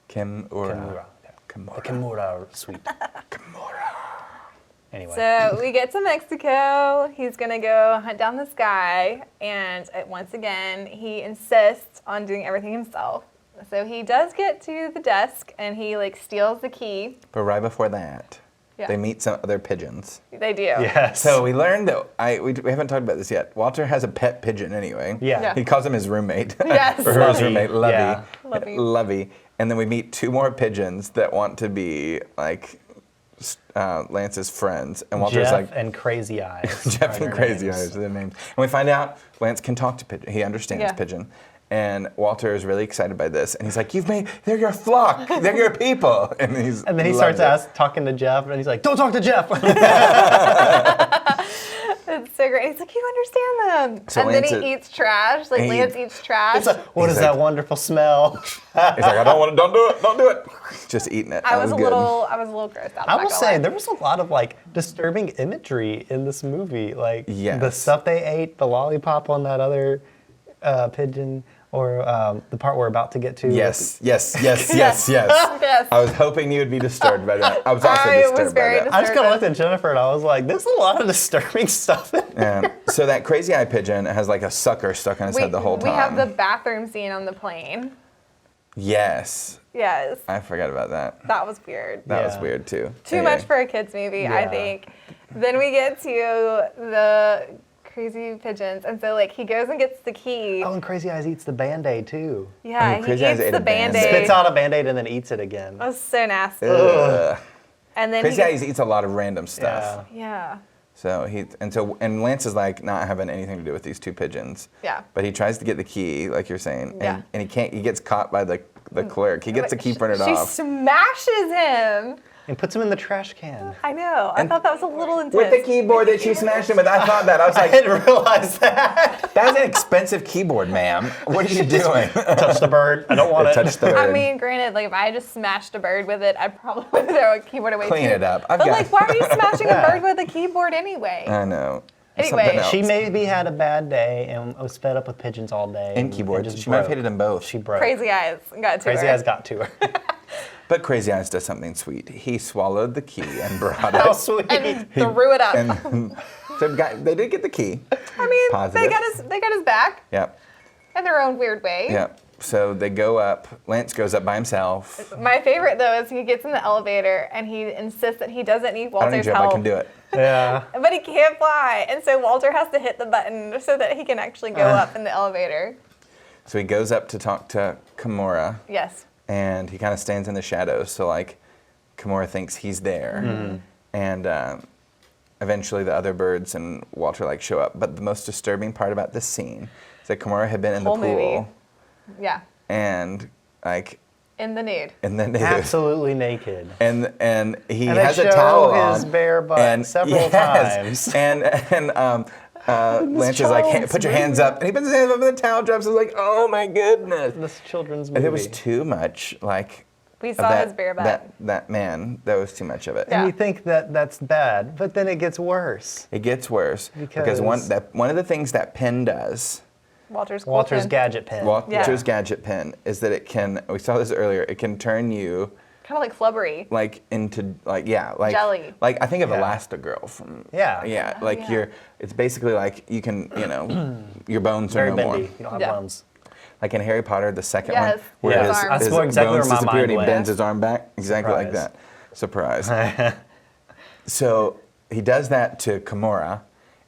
Kimura. Kimura. Yeah. Kimura. The Kimura suite. Kimura. Anyway. So we get to Mexico. He's gonna go hunt down this guy, and once again, he insists on doing everything himself. So he does get to the desk, and he steals the key. But right before that, Yeah. they meet some other pigeons. They do. Yes. So we learned that we haven't talked about this yet. Walter has a pet pigeon anyway. Yeah. Yeah. He calls him his roommate. Yes. or his Lovey. roommate, Lovey. Yeah. Lovey. Lovey. And then we meet two more pigeons that want to be Lance's friends. And Walter's Jeff and Crazy Eyes. Jeff are and their Crazy names. Eyes are their names. And we find out Lance can talk to pigeon. He understands Yeah. pigeon. And Walter is really excited by this. And he's like, they're your flock. They're your people. And And then he starts talking to Jeff, and he's like, "Don't talk to Jeff." It's so great. He's like, you understand them. So and Lance then he eats trash. and he- Lance eats trash. It's like, what He's is like- that wonderful smell? He's like, don't do it. Just eating it. I That was a good. little grossed out. I I'm will not gonna say lie. there was a lot of disturbing imagery in this movie, the Yes. stuff they ate, the lollipop on that other pigeon, or the part we're about to get to. Yes. Yes. I was hoping you would be disturbed by that. I was also I was disturbed very by that. I just kind of looked at Jennifer and I was like, "There's a lot of disturbing stuff." So that crazy eye pigeon has a sucker stuck on his head the whole time. We have the bathroom scene on the plane. Yes. Yes. I forgot about that. That was weird. That was Yeah. weird too. Too Anyway. much for a kid's movie, I Yeah. think. Then we get to the crazy pigeons. And so he goes and gets the key. Oh, and Crazy Eyes eats the Band-Aid too. Yeah, Oh, he Crazy Eyes eats ate the a Band-Aid. Band-Aid. Spits out a Band-Aid and then eats it again. That was so nasty. Ugh. And then Crazy Eyes eats a lot of random stuff. Yeah. Yeah. So and Lance is not having anything to do with these two pigeons. Yeah. But he tries to get the key, like you're saying, Yeah. and he can't. He gets caught by the clerk. He gets the key printed She off. smashes him. And puts him in the trash can. I know. I thought that was a little intense. With the keyboard that she smashed him with. I thought that. I was I like, didn't realize that. that's an expensive keyboard, ma'am. What are you doing? Touch the bird. I don't want it. Touch the bird. I mean, granted, if I just smashed a bird with it, I'd probably would throw a keyboard away Clean too. it up. But why are you smashing a bird with a keyboard anyway? I know. Anyway, Something else. She maybe had a bad day and was fed up with pigeons all day. And keyboards. just She might have broke. hated them both. She broke. Crazy Eyes got to Crazy her. Eyes got to her. But Crazy Eyes does something sweet. He swallowed the key and brought How it. sweet. And threw it up. And so they did get the key. I mean, Positive. they got his back Yep. in their own weird way. Yep. So they go up. Lance goes up by himself. My favorite though is he gets in the elevator and he insists that he doesn't need I don't Walter's need your help. help. I can do it. Yeah. But he can't fly, and so Walter has to hit the button so that he can actually go up in the elevator. So he goes up to talk to Kimura, Yes. and he kind of stands in the shadows. So Kimura thinks he's there, and eventually the other birds and Walter show up. But the most disturbing part about this scene is that Kimura had been in the Whole pool movie. Yeah. and In the nude. in the nude. Absolutely naked. And he And they has a show towel his on. bare butt several times. And Lance is like, child's put your hands up. And he puts his hands up and the towel drops. It's like, oh my goodness. This children's movie. And it was too much, We of saw that, his bare butt. that man. That was too much of it. Yeah. And you think that that's bad, but then it gets worse. It gets worse because Because- one of the things that Penn does Walter's cool Walter's pen. gadget pen. Walter's gadget pen is that it can, we saw this earlier, it can turn you Kind of like flubbery. like into like Jelly. Like I think of Yeah. Elastigirl from Yeah. like yeah. it's basically like you can your bones are Very no bendy. more. You don't have Yeah. bones. Like in Harry Potter, the second Yes. one, where Yes. his, That's his what exactly bones where my disappear and he mind bends went. his arm back, exactly like Surprise. that. Surprise. So he does that to Kimura,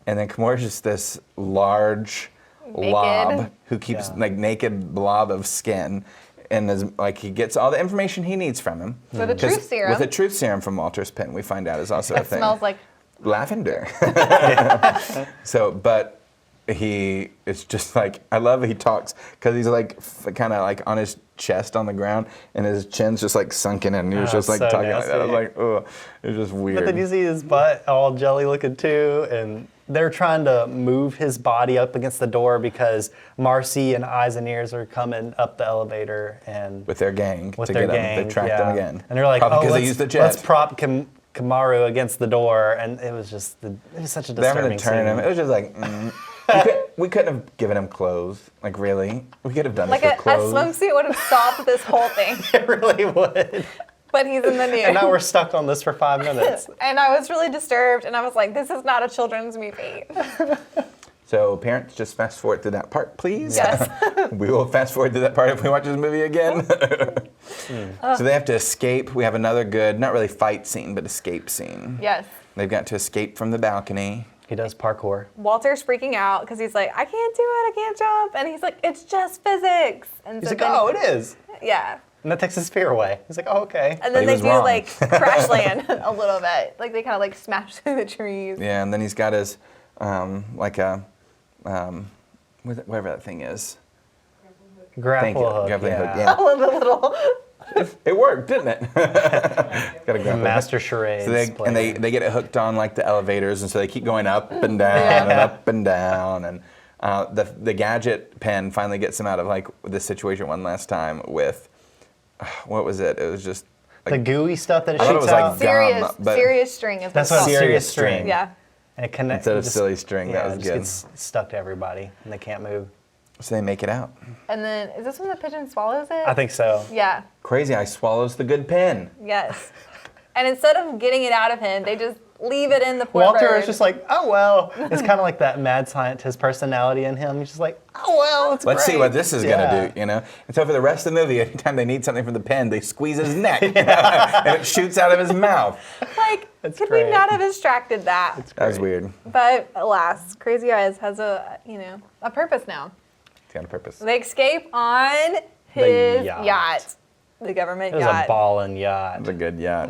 and then Kimura's just this large Naked. blob who keeps Yeah. like naked blob of skin, and is like he gets all the information he needs from him. With a 'Cause truth serum. With a truth serum from Walter's pen, we find out is also a That thing. smells like Lavender. So, but he is just like, I love he talks because he's like kind of like on his chest on the ground and his chin's just like sunken in and he was Oh, just like so talking like that. I was nasty. like, oh, it's just weird. But then you see his butt all jelly looking too, and they're trying to move his body up against the door because Marcy and Eyes and Ears are coming up the elevator and with their gang with to their get gang. him. They tracked him again. And they're like, probably oh, because let's, they used the let's jet. prop Kimaru against the door, and it was just it was such a They're having disturbing to turn scene. him. It was just like, we couldn't have given him clothes. Like really, we could have done like it a for clothes. swimsuit would have stopped this whole thing. It really would. But he's in the nude. And now we're stuck on this for 5 minutes. And I was really disturbed, and I was like, this is not a children's movie. So parents, just fast forward to that part, please. Yes. We will fast forward to that part if we watch this movie again. So they have to escape. We have another good, not really fight scene, but escape scene. Yes. They've got to escape from the balcony. He does parkour. Walter's freaking out because he's like, I can't do it, I can't jump. And he's like, it's just physics. And He's so like, then- oh, it is. Yeah. And that takes his fear away. He's like, oh, okay. And But then he they was do wrong. like crash land a little bit. Like they kind of like smash through the trees. Yeah, and then he's got his, like a, whatever that thing is. Thank you. Grapple hook. Grappling hook, yeah. yeah. All of the little. It worked, didn't it? Got a grapple Master hook. charades. So they get it hooked on like the elevators, and so they keep going up and down and up and down, and the gadget pen finally gets them out of like this situation one last time with what was it? It was just the like, gooey stuff that it I thought it shoots was like out. Serious, but- serious string is That's what what it's called. serious string. Yeah. And it connects. Instead of silly string, that was it good. just gets stuck to everybody, and they can't move. so they make it out. And then, is this when the pigeon swallows it? I think so. Yeah. Crazy Eye swallows the good pen. Yes. And instead of getting it out of him, they just leave it in the poor Walter bird. is just like, oh well. It's kind of like that mad scientist personality in him. He's just like, oh well, it's Let's see great. what this is Yeah. gonna do, you know? And so for the rest of the movie, anytime they need something from the pen, they squeeze his neck and it shoots out of his mouth. like, That's could we great. not have extracted that? That was weird. But alas, Crazy Eyes has a purpose now. It's got a purpose. They escape on his yacht. yacht. The government It was yacht. a ballin' yacht. It's a good yacht.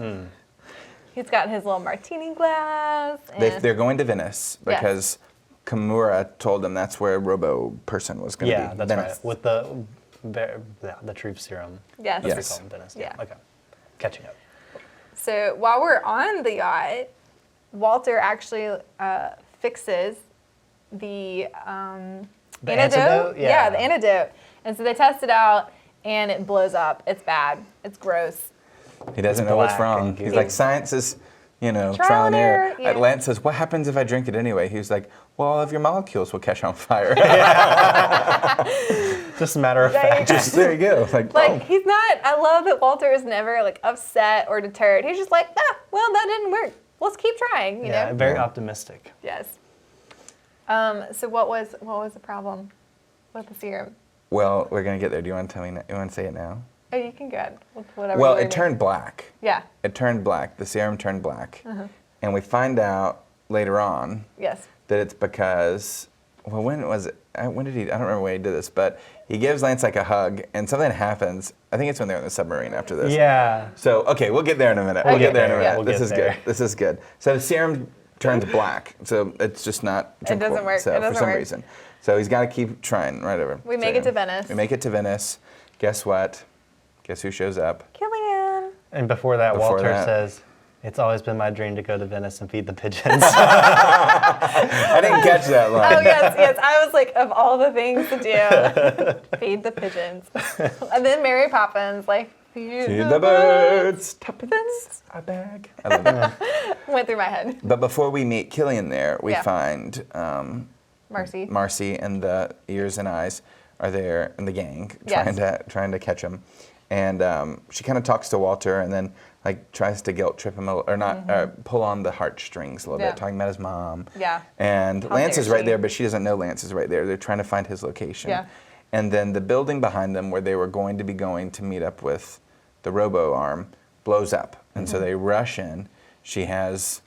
He's got his little martini glass. And They're going to Venice because Kimura told them that's where Robo person was going to Yeah, be. that's Venice. right. With the truth serum. yes. That's Yes. what we call them, Venice. Yeah. Okay. Catching up. So while we're on the yacht, Walter actually fixes the antidote? Yeah, Yeah. the antidote. And so they test it out, and it blows up. It's bad. It's gross. He doesn't It's know what's black wrong. and He's gooey. like, science is, trial Trial and and error. error, yeah. Lance says, what happens if I drink it anyway? He's like, well, all of your molecules will catch on fire. Just a matter of Right. fact. Just there you go. Like, oh. He's not, I love that Walter is never like upset or deterred. He's just like, well, that didn't work. Let's keep trying, you Yeah, know? very Yeah. optimistic. Yes. So what was the problem with the serum? Well, we're going to get there. Do you want to tell me? You want to say it now? Oh, you can go ahead with whatever. Well, you it want. turned black. Yeah. It turned black. The serum turned black. Uh-huh. And we find out later on Yes. that it's because, well, when was it? When did he? I don't remember when he did this, but he gives Lance like a hug, and something happens. I think it's when they're in the submarine after this. Yeah. So, okay, we'll get there in a minute. We'll We'll get get there in a there, minute. yeah. We'll This get is there. good. This is good. So the serum turns black. So it's just not It doesn't drinkable, work. So It doesn't for some work. reason. So he's got to keep trying right over. We make it to Venice. We make it to Venice. Guess what? Guess who shows up? Killian. And before that, Before Walter that- says, it's always been my dream to go to Venice and feed the pigeons. I didn't catch that line. Oh, yes. I was like, of all the things to do, feed the pigeons. And then Mary Poppins, like, feed Feed the birds. Tuppence a bag. I love that. Went through my head. But before we meet Killian there, we Yeah. find Marcy. and the ears and eyes are there, and the gang Yes. trying to catch him. And she kind of talks to Walter, and then like tries to guilt trip him or not pull on the heartstrings a little Yeah. bit, talking about his mom. Yeah. And How Lance dare is right she. there, but she doesn't know Lance is right there. They're trying to find his location. Yeah. And then the building behind them, where they were going to meet up with the robo arm, blows up, and so they rush in. She has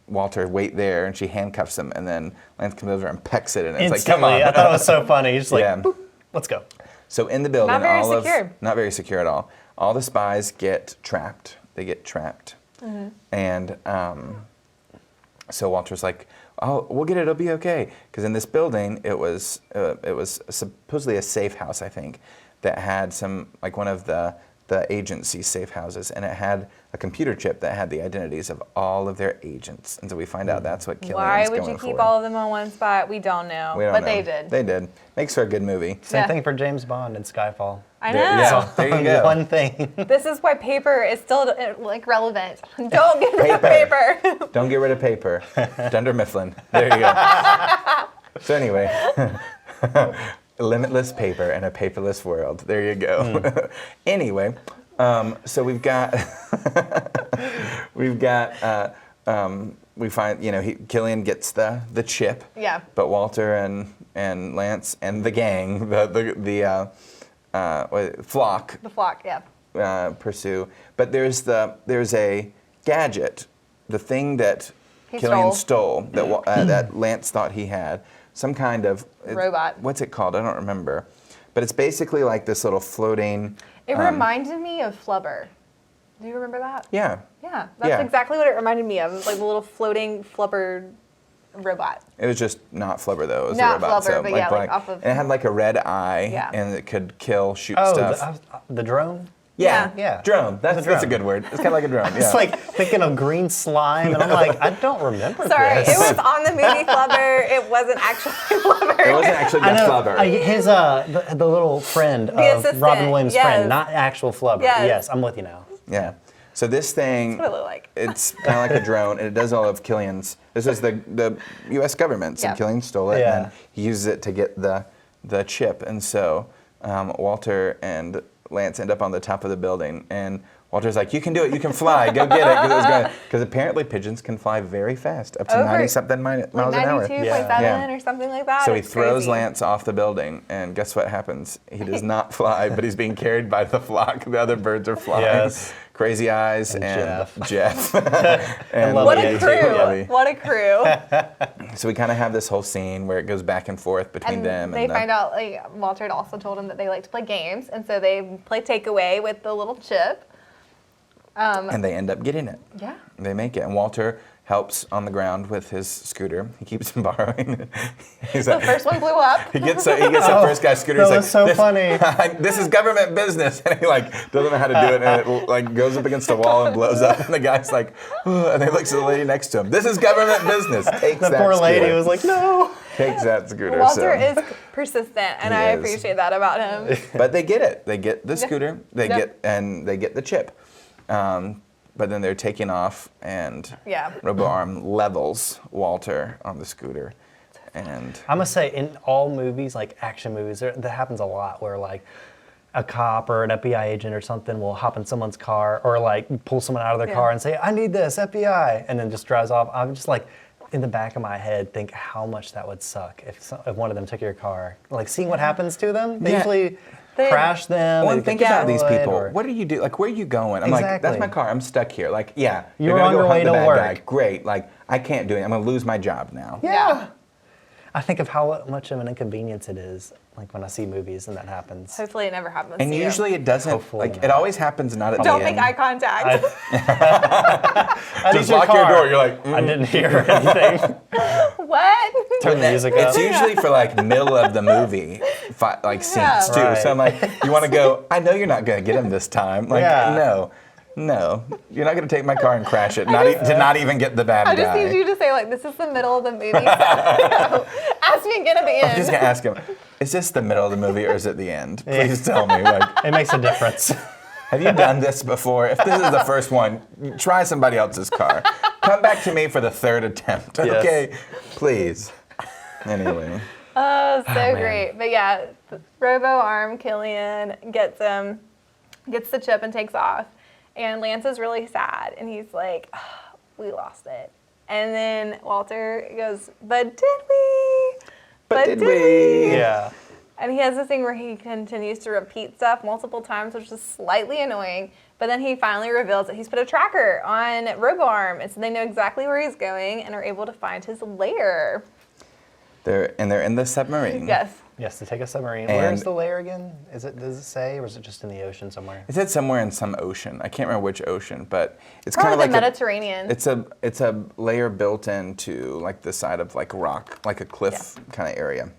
Walter wait there, and she handcuffs him, and then Lance comes over and pecks it, and it's like, come Instantly, on. I thought it was so funny. He's just like, Yeah. boop, let's go. So in the building, Not very secure. not very secure at all. All the spies get trapped. They get trapped, and so Walter's like, "Oh, we'll get it. It'll be okay." Because in this building, it was supposedly a safe house, I think, that had some like one of the agency's safe houses, and it had a computer chip that had the identities of all of their agents. And so we find out that's what Killian's Why going would you keep for. all of them on one spot? We don't know. We don't But know. they did. They did. Makes for a good movie. Same Yeah. thing for James Bond and Skyfall. I know. Yeah, there you go. One thing. This is why paper is still like relevant. Don't get rid of Paper. paper. Don't get rid of paper. Dunder Mifflin. There you go. So anyway, limitless paper in a paperless world. There you go. Anyway, so we've got we find Killian gets the chip. Yeah. But Walter and Lance and the gang, the flock, The flock, yeah. pursue. But there's a gadget, the thing that He Killian stole that that Lance thought he had, some kind of Robot. What's it called? I don't remember. But it's basically like this little floating. It reminded me of Flubber. Do you remember that? Yeah. Yeah, that's Yeah. exactly what it reminded me of. Like the little floating Flubber robot. It was just not Flubber though. It was Not a robot. Flubber, so but yeah, like black. off of- And it had like a red eye, Yeah. and it could kill, shoot Oh, stuff. the drone? Yeah. Yeah. Drone. That's drone. a good word. It's kind of like a drone. Yeah. It's like thinking of green slime, and I'm like, I don't remember Sorry, this. it was on the movie Flubber. It wasn't actually Flubber. It wasn't actually I the know. Flubber. His the little friend of assistant, Robin Williams' yes. friend, not actual Flubber. Yes. Yes, I'm with you now. Yeah. So this thing, That's what it looked like. it's kind of like a drone, and it does all of Killian's. This is the U.S. government, so Yeah. Killian stole it, Yeah. and he uses it to get the chip. And so Walter and Lance end up on the top of the building, and Walter's like, "You can do it. You can fly. Go get it." Because apparently pigeons can fly very fast, up to Over- 90-something miles Like an hour. 92.7 Yeah. or something like that. So he It's throws crazy. Lance off the building, and guess what happens? He does not fly, but he's being carried by the flock. The other birds are flying. Yes. Crazy Eyes And and Jeff. Jeff. And Lovey What Lovey a too, crew! Lovey. What a crew! So we kind of have this whole scene where it goes back and forth between And them. they and find out, like, Walter had also told him that they like to play games, and so they play takeaway with the little chip. and they end up getting it. Yeah. They make it. And Walter helps on the ground with his scooter. He keeps him borrowing. He's The like, first one blew up. he gets the first guy's scooter. that He's was so this, funny. This is government business, and he like doesn't know how to do it, and it like goes up against a wall and blows up. And the guy's like, "Ugh," and he looks at the lady next to him. This is government business. Takes The that poor lady scooter. was like, no. Takes that scooter. Walter so. is persistent, and He I is. appreciate that about him. But they get it. They get the scooter. They Yep. get the chip. But then they're taking off, and Yeah. RoboArm levels Walter on the scooter, and I must say, in all movies, like action movies, that happens a lot where like a cop or an FBI agent or something will hop in someone's car or like pull someone out of their Yeah. car and say, I need this, FBI, and then just drives off. I'm just like, in the back of my head, think how much that would suck if one of them took your car. Like seeing what happens to them, they Yeah. usually They- crash them. well, they and think get about these destroyed, people. or- What do you do? Like, where are you going? I'm like, that's Exactly. my car. I'm stuck here. Like, yeah, You're gonna on go your hunt way the to bad work. guy. Great. Like, I can't do it. I'm gonna lose my job now. Yeah. I think of how much of an inconvenience it is, like when I see movies and that happens. Hopefully, it never happens. And to you. usually it doesn't. Hopefully Like, not. it always happens not at Don't the make end. eye contact. I Just need lock your car. door. You're like, I didn't hear anything. What? Turn the music up. It's usually for like middle of the movie, like scenes Yeah. too. Right. So I'm like, you want to go? I know you're not gonna get him this time. Like, Yeah. no, you're not gonna take my car and crash it. To not even get the bad I guy. just need you to say, like, this is the middle of the movie. So ask me again at the I'm just end. gonna ask him, is this the middle of the movie or is it the end? Please tell me. Like, It makes a difference. have you done this before? If this is the first one, try somebody else's car. Come back to me for the third attempt. Yes. Okay, please. Anyway. Oh, so man. great. But yeah, Robo Arm Killian gets the chip and takes off. And Lance is really sad. And he's like, oh, we lost it. And then Walter goes, but did we? But did we? Yeah. And he has this thing where he continues to repeat stuff multiple times, which is slightly annoying. But then he finally reveals that he's put a tracker on Roboarm, and so they know exactly where he's going and are able to find his lair. They're in the submarine. Yes. Yes, to take a submarine. And- Where's the lair again? Does it say, or is it just in the ocean somewhere? It said somewhere in some ocean. I can't remember which ocean, but it's kind Probably of the like Mediterranean. it's a layer built into like the side of like rock, like a cliff kind of area.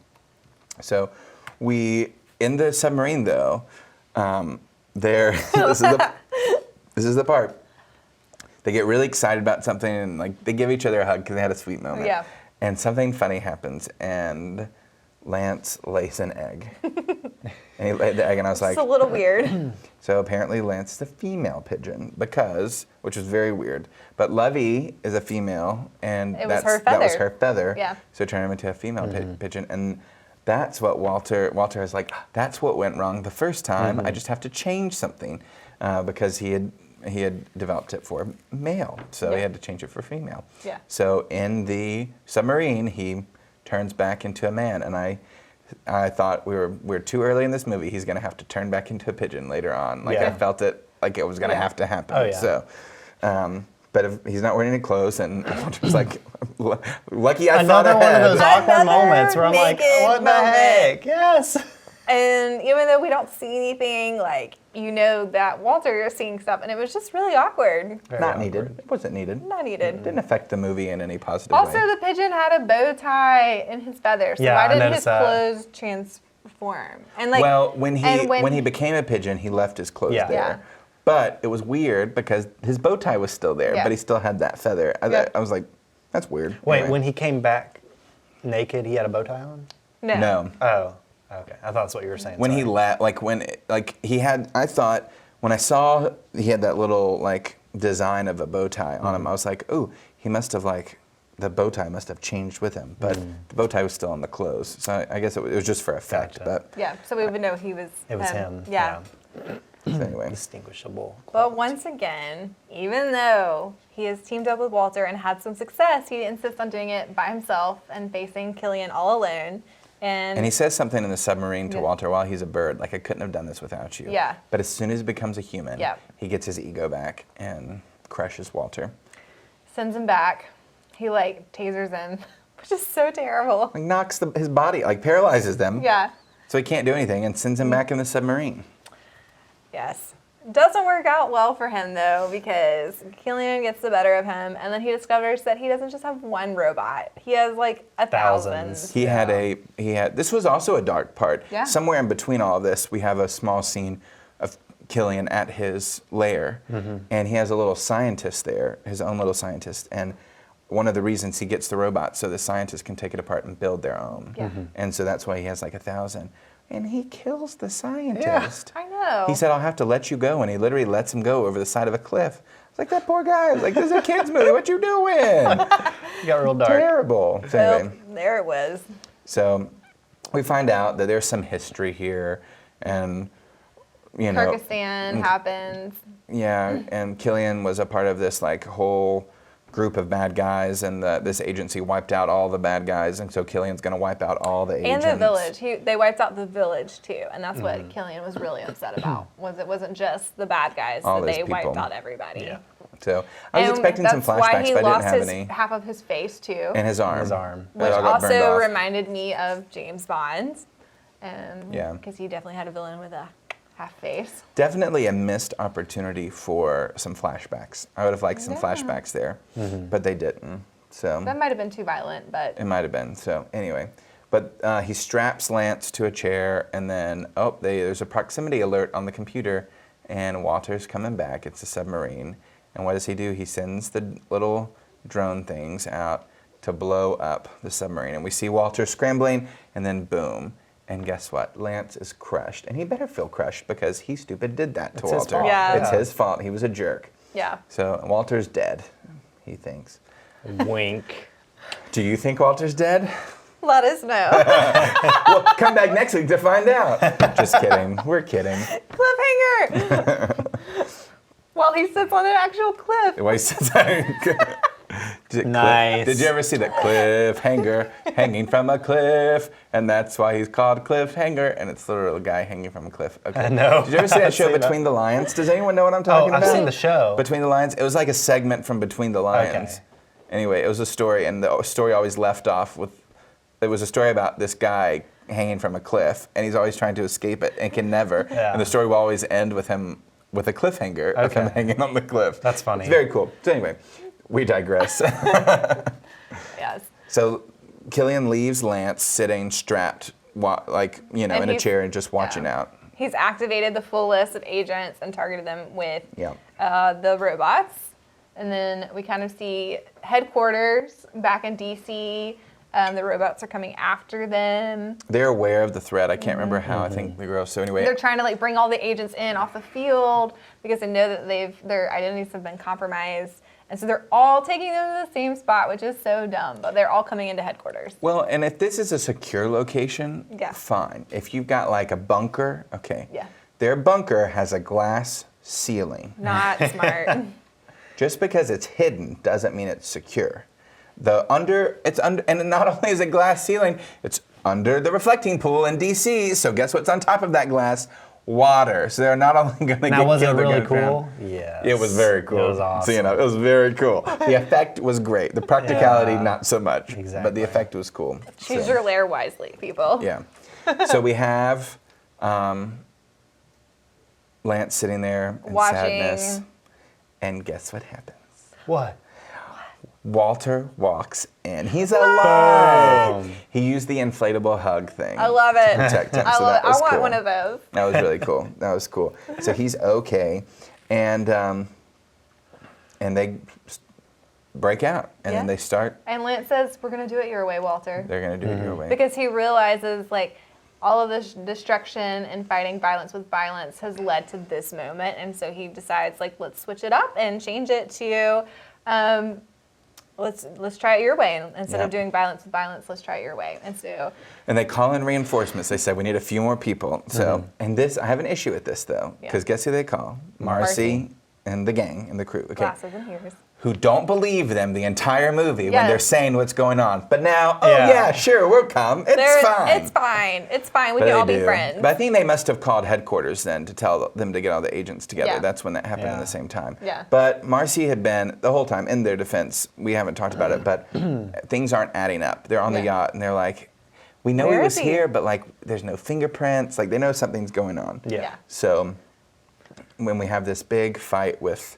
So we in the submarine though, this is the part. They get really excited about something and like they give each other a hug because they had a sweet moment. Yeah. And something funny happens and Lance lays an egg. And he laid the egg and I was like, It's a little weird. so apparently Lance is a female pigeon which was very weird. But Lovey is a female and It was that was her her feather. Yeah. So it turned him into a female pigeon. And that's what Walter is like, that's what went wrong the first time. I just have to change something because he had developed it for male. So he had to change it for female. Yeah. So in the submarine, he turns back into a man. And I thought we're too early in this movie. He's going to have to turn back into a pigeon later on. Like I felt it, like it was going to have to happen. Oh, yeah. So, but if he's not wearing any clothes, and Walter's like, lucky I Another thought one of ahead. those awkward Another moments where I'm like, naked what the moment. heck? Yes. And even though we don't see anything, like, you know that Walter is seeing stuff, and it was just really awkward. Very Not awkward. needed. It wasn't needed. Not needed. It didn't affect the movie in any positive Also, way. the pigeon had a bow tie in his feather, so Yeah, why I didn't noticed his that. clothes transform? And like, Well, when and he became a pigeon, he left his clothes Yeah. there. Yeah. But it was weird because his bow tie was still there, Yeah. but he still had that feather. Yeah. I was like, that's weird. Wait, Anyway. when he came back naked, he had a bow tie on? No. Oh, okay. I thought that's what you were saying. When he Sorry. left, I thought when I saw he had that little like design of a bow tie on him, I was like, oh, he must have like the bow tie must have changed with him, but the bow tie was still on the clothes. So I guess it was just for effect. Gotcha. Yeah, so we would know he was It was him. Yeah. But so anyway, Distinguishable. But once again, even though he has teamed up with Walter and had some success, he insists on doing it by himself and facing Killian all alone. and he says something in the submarine to Yeah. Walter while he's a bird, like I couldn't have done this without you. Yeah. But as soon as he becomes a human, Yeah. he gets his ego back and crushes Walter. sends him back. He like tasers him, which is so terrible. Like knocks his body, like paralyzes them. Yeah. So he can't do anything and sends him back in the submarine. Yes. Doesn't work out well for him though, because Killian gets the better of him, and then he discovers that he doesn't just have one robot. He has like Thousands. He had this was also a dark part. Yeah. Somewhere in between all of this, we have a small scene of Killian at his lair, and he has a little scientist there, his own little scientist, and one of the reasons he gets the robot so the scientists can take it apart and build their own. Yeah. And so that's why he has like 1,000. And he kills the scientist. I know. He said, I'll have to let you go, and he literally lets him go over the side of a cliff. It's like, that poor guy. I was like, this is a kid's movie. What you doing? It got real dark. Terrible. So Well, anyway. there it was. So we find out that there's some history here, and you know, Kyrgyzstan happens. yeah, and Killian was a part of this like whole group of bad guys, and this agency wiped out all the bad guys, and so Killian's going to wipe out all the agents. And the village. They wiped out the village too, and that's what Killian was really upset about. Was it wasn't just the bad guys; All that those they wiped people. out everybody. Yeah. So I was And expecting some that's why flashbacks, he but I lost didn't have any. half of his face too, And his arm. His arm. It which all got burned also off. reminded me of James Bond. Yeah. Because he definitely had a villain with a half face. Definitely a missed opportunity for some flashbacks. I would have liked some flashbacks there, but they didn't. So That might have been too violent, but it might have been. So anyway, but he straps Lance to a chair, and then there's a proximity alert on the computer, and Walter's coming back. It's a submarine, and what does he do? He sends the little drone things out to blow up the submarine, and we see Walter scrambling, and then boom. And guess what? Lance is crushed. And he better feel crushed because he stupid did that to It's his Walter. fault. Yeah. It's his fault. He was a jerk. yeah. So Walter's dead, he thinks. Wink. Do you think Walter's dead? Let us know. Well, come back next week to find out. Just kidding. We're kidding. Cliffhanger! Well, he sits on an actual cliff. Why he says that? Nice. Did you ever see that cliffhanger hanging from a cliff? And that's why he's called Cliffhanger. And it's literally a guy hanging from a cliff. Okay. No. Did you ever see that I've show seen Between the Lions? Does anyone know what I'm talking I've about? seen the show. Between the Lions. It was like a segment from Between the Lions. Okay. Anyway, it was a story, and the story always left off with. It was a story about this guy hanging from a cliff, and he's always trying to escape it and can never. Yeah. And the story will always end with him with a cliffhanger of him Okay. hanging on the cliff. That's funny. It's very cool. So anyway, we digress. Yes. So Killian leaves Lance sitting strapped, in a chair and just watching out. He's activated the full list of agents and targeted them with Yeah. the robots. And then we kind of see headquarters back in DC. The robots are coming after them. They're aware of the threat. I can't remember how. I think the girl. So anyway, They're trying to bring all the agents in off the field because they know that their identities have been compromised. And so they're all taking them to the same spot, which is so dumb. But they're all coming into headquarters. well, and if this is a secure location, Yeah. fine. If you've got like a bunker, okay. Yeah. Their bunker has a glass ceiling. Not smart. Just because it's hidden doesn't mean it's secure. And not only is it glass ceiling, it's under the reflecting pool in DC. So guess what's on top of that glass? Water. So they're not only going to Now, get was it killed, they're really gonna drown. cool? Yes. It was very cool. It was awesome. So, it was very cool. The effect was great. The practicality, Yeah. not so much. But the Exactly. effect was cool. Choose So, your lair wisely, people. Yeah. So we have Lance sitting there in Watching. sadness. And guess what happens? What? Walter walks in. He's alive. Boom. He used the inflatable hug thing. I love it. To protect him. I so love that it. was I want cool. one of those. That was really cool. That was cool. So he's okay, and they break out, and then Yeah. they start. And Lance says, "We're gonna do it your way, Walter," They're gonna do it your way. because he realizes all of this destruction and fighting violence with violence has led to this moment, and so he decides let's switch it up and change it to. Let's try it your way. Instead Yeah. of doing violence with violence, let's try it your way. And so, And they call in reinforcements. They said we need a few more people. So, and this I have an issue with this though, Yeah. because guess who they call? Marcy and the gang and the crew. Okay. glasses and ears. Who don't believe them the entire movie when Yes. they're saying what's going on. But now, oh Yeah. yeah, sure, we'll come. It's fine. It's fine. It's fine. We But can they all be do. friends. But I think they must have called headquarters then to tell them to get all the agents together. Yeah. That's when that happened in Yeah. the same time. Yeah. But Marcy had been, the whole time, in their defense, we haven't talked about it, but things aren't adding up. They're on the Yeah. yacht and they're like, we know Where he is was he? here, but there's no fingerprints. They know something's going on. Yeah. Yeah. So when we have this big fight with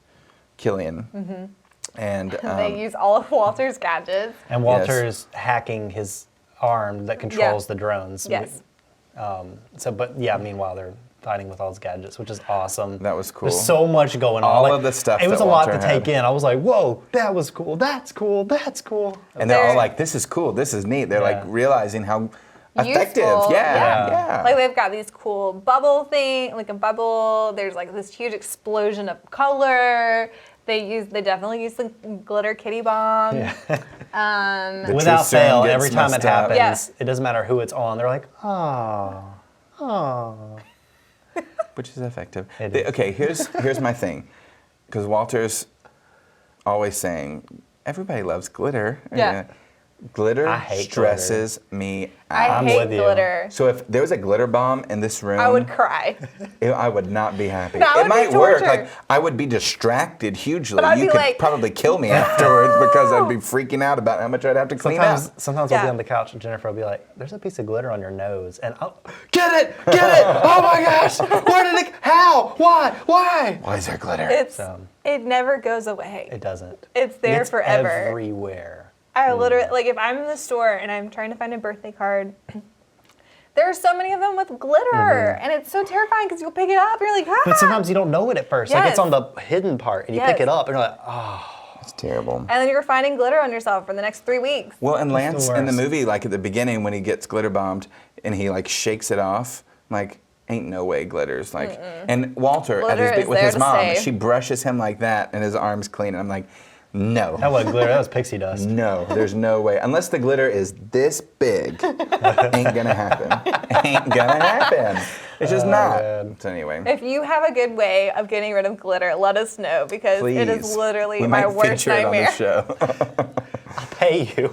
Killian, and They use all of Walter's gadgets. And Walter's hacking his arm that controls the drones. Yes. Meanwhile, they're fighting with all his gadgets, which is awesome. That was cool. There's so much going on. All of the stuff It was that a lot Walter to take had. in. I was like, whoa, that was cool. That's cool. That's cool. and they're all They're- like, this is cool, this is neat. They're Yeah. realizing how effective. Useful. Yeah. They've got these cool bubble thing, like a bubble. There's this huge explosion of color. They definitely use the glitter kitty bomb. Yeah. The Without truth serum fail, gets every time it messed up. happens, Yeah. it doesn't matter who it's on. They're like, oh. Which is effective. It is. Okay, here's my thing, because Walter's always saying everybody loves glitter. Yeah. Glitter I hate stresses me out. I I'm hate with you. glitter. So if there was a glitter bomb in this room, I would cry. I would not be happy. That It would be might work. torture. I would be distracted hugely. But I'd You be could like- probably kill me afterwards because I'd be freaking out about how much I'd have to clean up. Sometimes I'll be Yeah. on the couch and Jennifer will be like, there's a piece of glitter on your nose. And I'll, get it! Oh my gosh! Where did it, how? Why? Why is there glitter? It never goes away. It doesn't. It's there It's forever. everywhere. I literally, if I'm in the store and I'm trying to find a birthday card, there are so many of them with glitter, and it's so terrifying because you'll pick it up and you're like, ah! But sometimes you don't know it at first. Like Yes. it's on the hidden part, and you pick Yes. it up, and you're like, oh. It's terrible. And then you're finding glitter on yourself for the next 3 weeks. Well, and Lance in the worst. movie, at the beginning when he gets glitter bombed and he shakes it off, ain't no way glitters. And Walter Glitter at is with there his to mom, stay. she brushes him like that and his arm's clean. And I'm like, No. That wasn't glitter, that was pixie dust. No, there's no way. Unless the glitter is this big, ain't gonna happen. Ain't gonna happen. It's just not. man. So anyway. If you have a good way of getting rid of glitter, let us know because Please. it is literally we my might worst feature nightmare. it on the show. I'll pay you.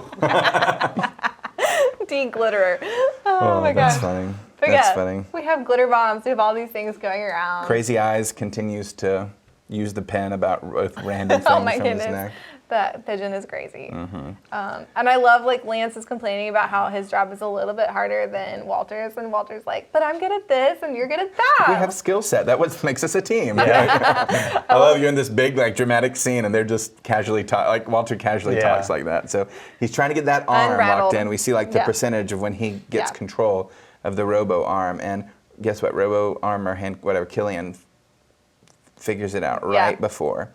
De-glitterer. Oh my That's gosh. funny. But That's yeah, funny. we have glitter bombs. We have all these things going around. Crazy Eyes continues to use the pen about with random things Oh my from his goodness. neck. That pigeon is crazy. Mm-hmm. And I love like Lance is complaining about how his job is a little bit harder than Walter's, and Walter's like, but I'm good at this and you're good at that. We have skill set. That what makes us a team. I love you in this big like dramatic scene, and they're just casually like Walter casually talks like that. So he's trying to get that arm Unraveled. locked in. We see like the Yeah. percentage of when he gets Yeah. control of the robo arm, and guess what? Robo arm or hand, whatever. Killian figures it out right before,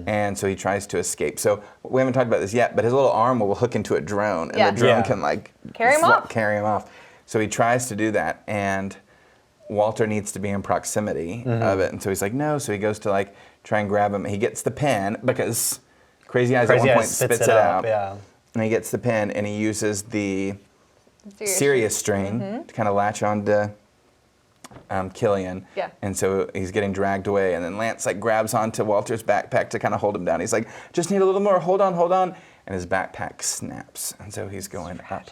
and so he tries to escape. So we haven't talked about this yet, but his little arm will hook into a drone, and Yeah. the drone Yeah. can like Carry him off. Carry him off. So he tries to do that, and Walter needs to be in proximity of it, and so he's like, no. So he goes to like try and grab him. He gets the pen because Crazy Eyes at one point spits it out, Yeah. and he gets the pen, and he uses the serious string to kind of latch on to Killian. Yeah. And so he's getting dragged away, and then Lance like grabs onto Walter's backpack to kind of hold him down. He's like, just need a little more, hold on. And his backpack snaps, and so he's going up,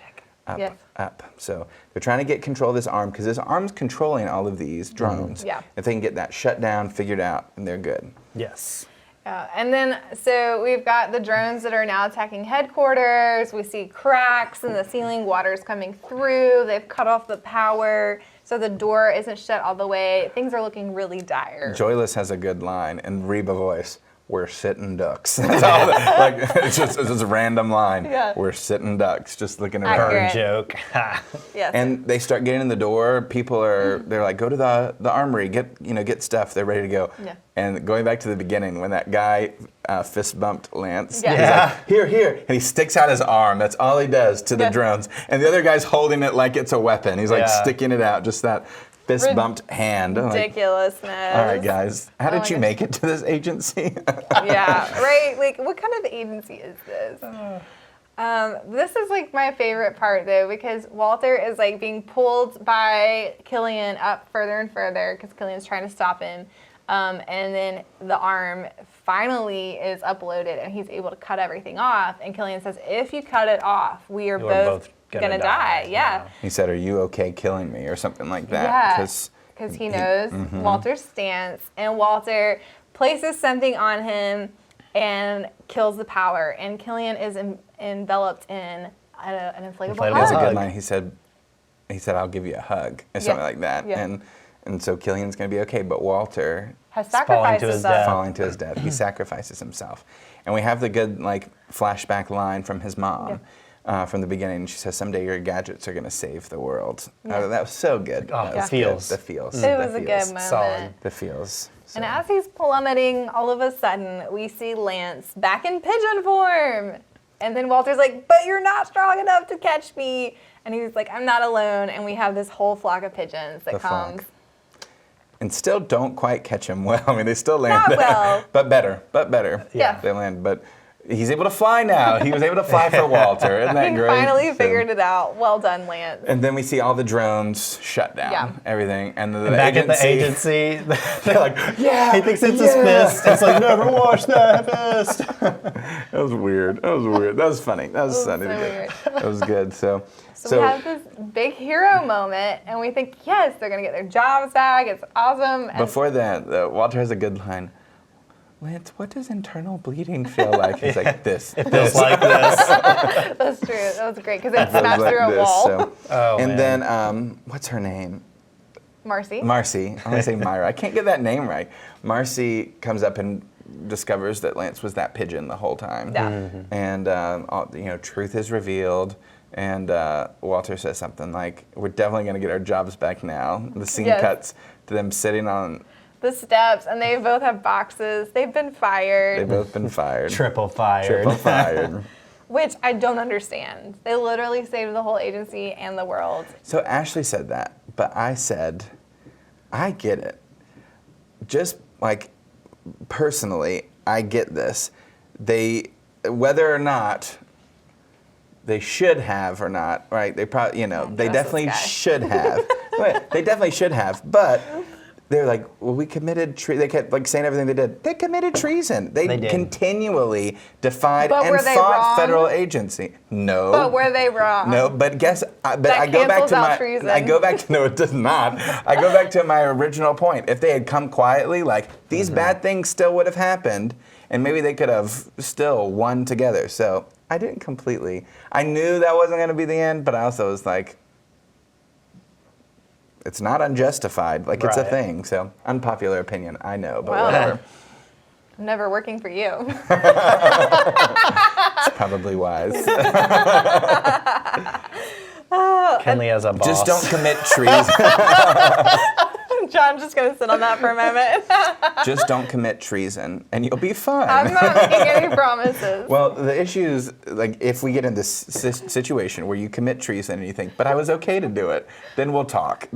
Yes. up. So they're trying to get control of this arm, because this arm's controlling all of these drones. Yeah. If they can get that shut down, figured out, and they're good. Yes. And then, so we've got the drones that are now attacking headquarters. We see cracks in the ceiling, water's coming through. They've cut off the power, so the door isn't shut all the way. Things are looking really dire. Joyless has a good line in Reba voice. We're sitting ducks. That's all like it's just a random line. Yeah. We're sitting ducks, just looking around. Accurate. Bird joke. Yes. And they start getting in the door. People they're like, go to the armory, get stuff. They're ready to go. Yeah. And going back to the beginning, when that guy fist bumped Lance, Yeah. he's like, here, and he sticks out his arm. That's all he does to the Yeah. drones. And the other guy's holding it like it's a weapon. He's like Yeah. sticking it out, just that fist bumped hand. I'm like, Ridiculousness. all right, guys, how Oh did my you gosh. make it to this agency? Yeah, right? Like, what kind of agency is this? This is like my favorite part though, because Walter is like being pulled by Killian up further and further because Killian's trying to stop him. And then the arm finally is uploaded and he's able to cut everything off. And Killian says, if you cut it off, we are You're both gonna gonna die. Yeah. He said, are you okay killing me, or something like that? Yeah. 'Cause Because he knows Walter's stance, and Walter places something on him and kills the power. And Killian is enveloped in an inflatable Inflatable He has a hug. good line. He said, I'll give you a hug, or something like that. Yeah. And so Killian's going to be okay, but Walter, Has falling sacrificed to his himself. death. falling to his death, he sacrifices himself. And we have the good like flashback line from his mom from the beginning. She says, someday your gadgets are going to save the world. Yeah. That was so good. Oh, That the was feels. good. The feels. It The was a feels. good moment. Solid. The feels. So. And as he's plummeting, all of a sudden, we see Lance back in pigeon form. And then Walter's like, but you're not strong enough to catch me. And he's like, I'm not alone. And we have this whole flock of pigeons that The comes. flock. And still don't quite catch him well. I mean, they still land. Not well. but better. Yeah. They land, but he's able to fly now. He was able to fly for Walter. Isn't that He great? finally So- figured it out. Well done, Lance. And then we see all the drones shut down, Yeah. everything. And the And back at the agency, they're like, yeah. he thinks it's his fist. It's like, never wash that fist. That was weird. That was funny. That was funny. so to weird. get. That was good. So So we have this big hero moment, and we think, yes, they're going to get their jobs back. It's awesome. And before that, Walter has a good line. Lance, what does internal bleeding feel like? He's like, this. It feels like this. that's true. That was great because it Feels smashed like through a this, wall. so. Oh, And man. then, what's her name? Marcy. Marcy. I want to say Myra. I can't get that name right. Marcy comes up and discovers that Lance was that pigeon the whole time. Yeah. And truth is revealed. And Walter says something like, "We're definitely going to get our jobs back now." The scene Yes. cuts to them sitting on. The steps, and they both have boxes. They've been fired, They've both been fired. Triple fired. Triple fired. which I don't understand. They literally saved the whole agency and the world. So Ashley said that, but I said, I get it. Just like personally, I get this. They whether or not they should have or not, right? They probably, they trust definitely this guy. should have. Right, they definitely should have, but they're like, well, we committed They kept like saying everything they did. They committed treason. They did. continually defied But and were they fought wrong? federal agency. No. But were they wrong? No, but I That go back cancels to out my. treason. I go back to no, it does not. I go back to my original point. If they had come quietly, like these bad things still would have happened, and maybe they could have still won together. So I didn't completely. I knew that wasn't going to be the end, but I also was like, it's not unjustified. Like it's a Right. thing. So unpopular opinion, I know, but Well, whatever. I'm never working for you. It's probably wise. Kenley as a boss. Just don't commit treason. John's just going to sit on that for a moment. Just don't commit treason, and you'll be fine. I'm not making any promises. Well, the issue is, like, if we get in this situation where you commit treason and you think, but I was okay to do it, then we'll talk.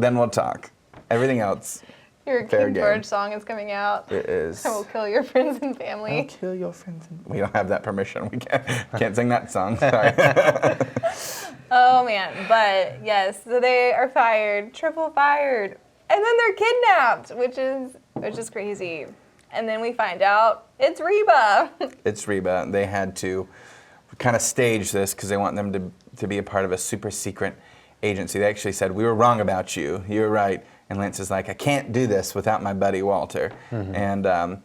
Everything else, Your fair King game. George song is coming out. it is. I will kill your friends and I'll family. kill your friends. We don't have that permission. We can't sing that song. Sorry. Oh man, but yes, so they are fired, triple fired, and then they're kidnapped, which is crazy. And then we find out it's Reba. It's Reba. They had to kind of stage this because they want them to be a part of a super secret agency. They actually said, we were wrong about you. You were right. And Lance is like, I can't do this without my buddy Walter. And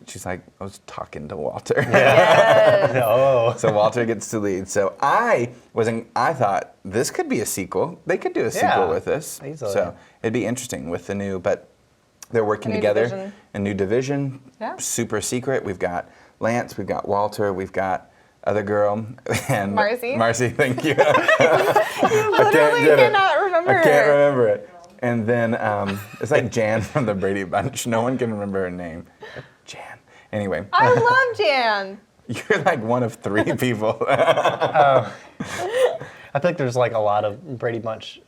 she's like, I was talking to Walter. Yes. Oh. So Walter gets to lead. So I thought this could be a sequel. They could do a sequel Yeah, with this. easily. So it'd be interesting with the new, but they're working New together. division. A new division. Yeah. Super secret. We've got Lance, we've got Walter, we've got other girl, and Marcy. Marcy, thank you. You literally cannot remember I can't her. remember it. And then it's like Jan from the Brady Bunch. No one can remember her name. Jan. Anyway. I love Jan. You're like one of 3 people. I feel like there's like a lot of Brady Bunch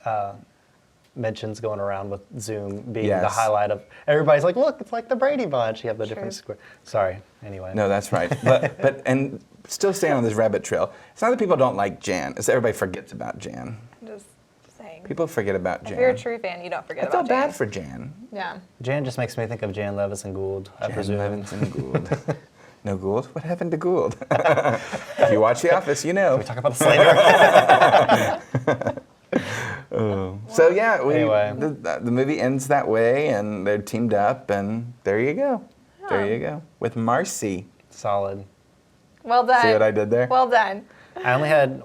mentions going around with Zoom being the Yes. highlight of everybody's like, look, it's like the Brady Bunch. You have the True. different square. Sorry. Anyway. No, that's right. But and still staying on this rabbit trail. It's not that people don't like Jan. It's that everybody forgets about Jan. Just saying. People forget about Jan. If you're a true fan, you don't forget I feel about Jan. bad for Jan. Yeah. Jan just makes me think of Jan Levis and Gould, I Jan presume. Levinson Gould. No Gould? What happened to Gould? If you watch The Office, you know. We talk about this later. So yeah, Anyway. the movie ends that way, and they're teamed up, and there you go. There you go. With Marcy. Solid. Well done. See what I did there? Well done. I had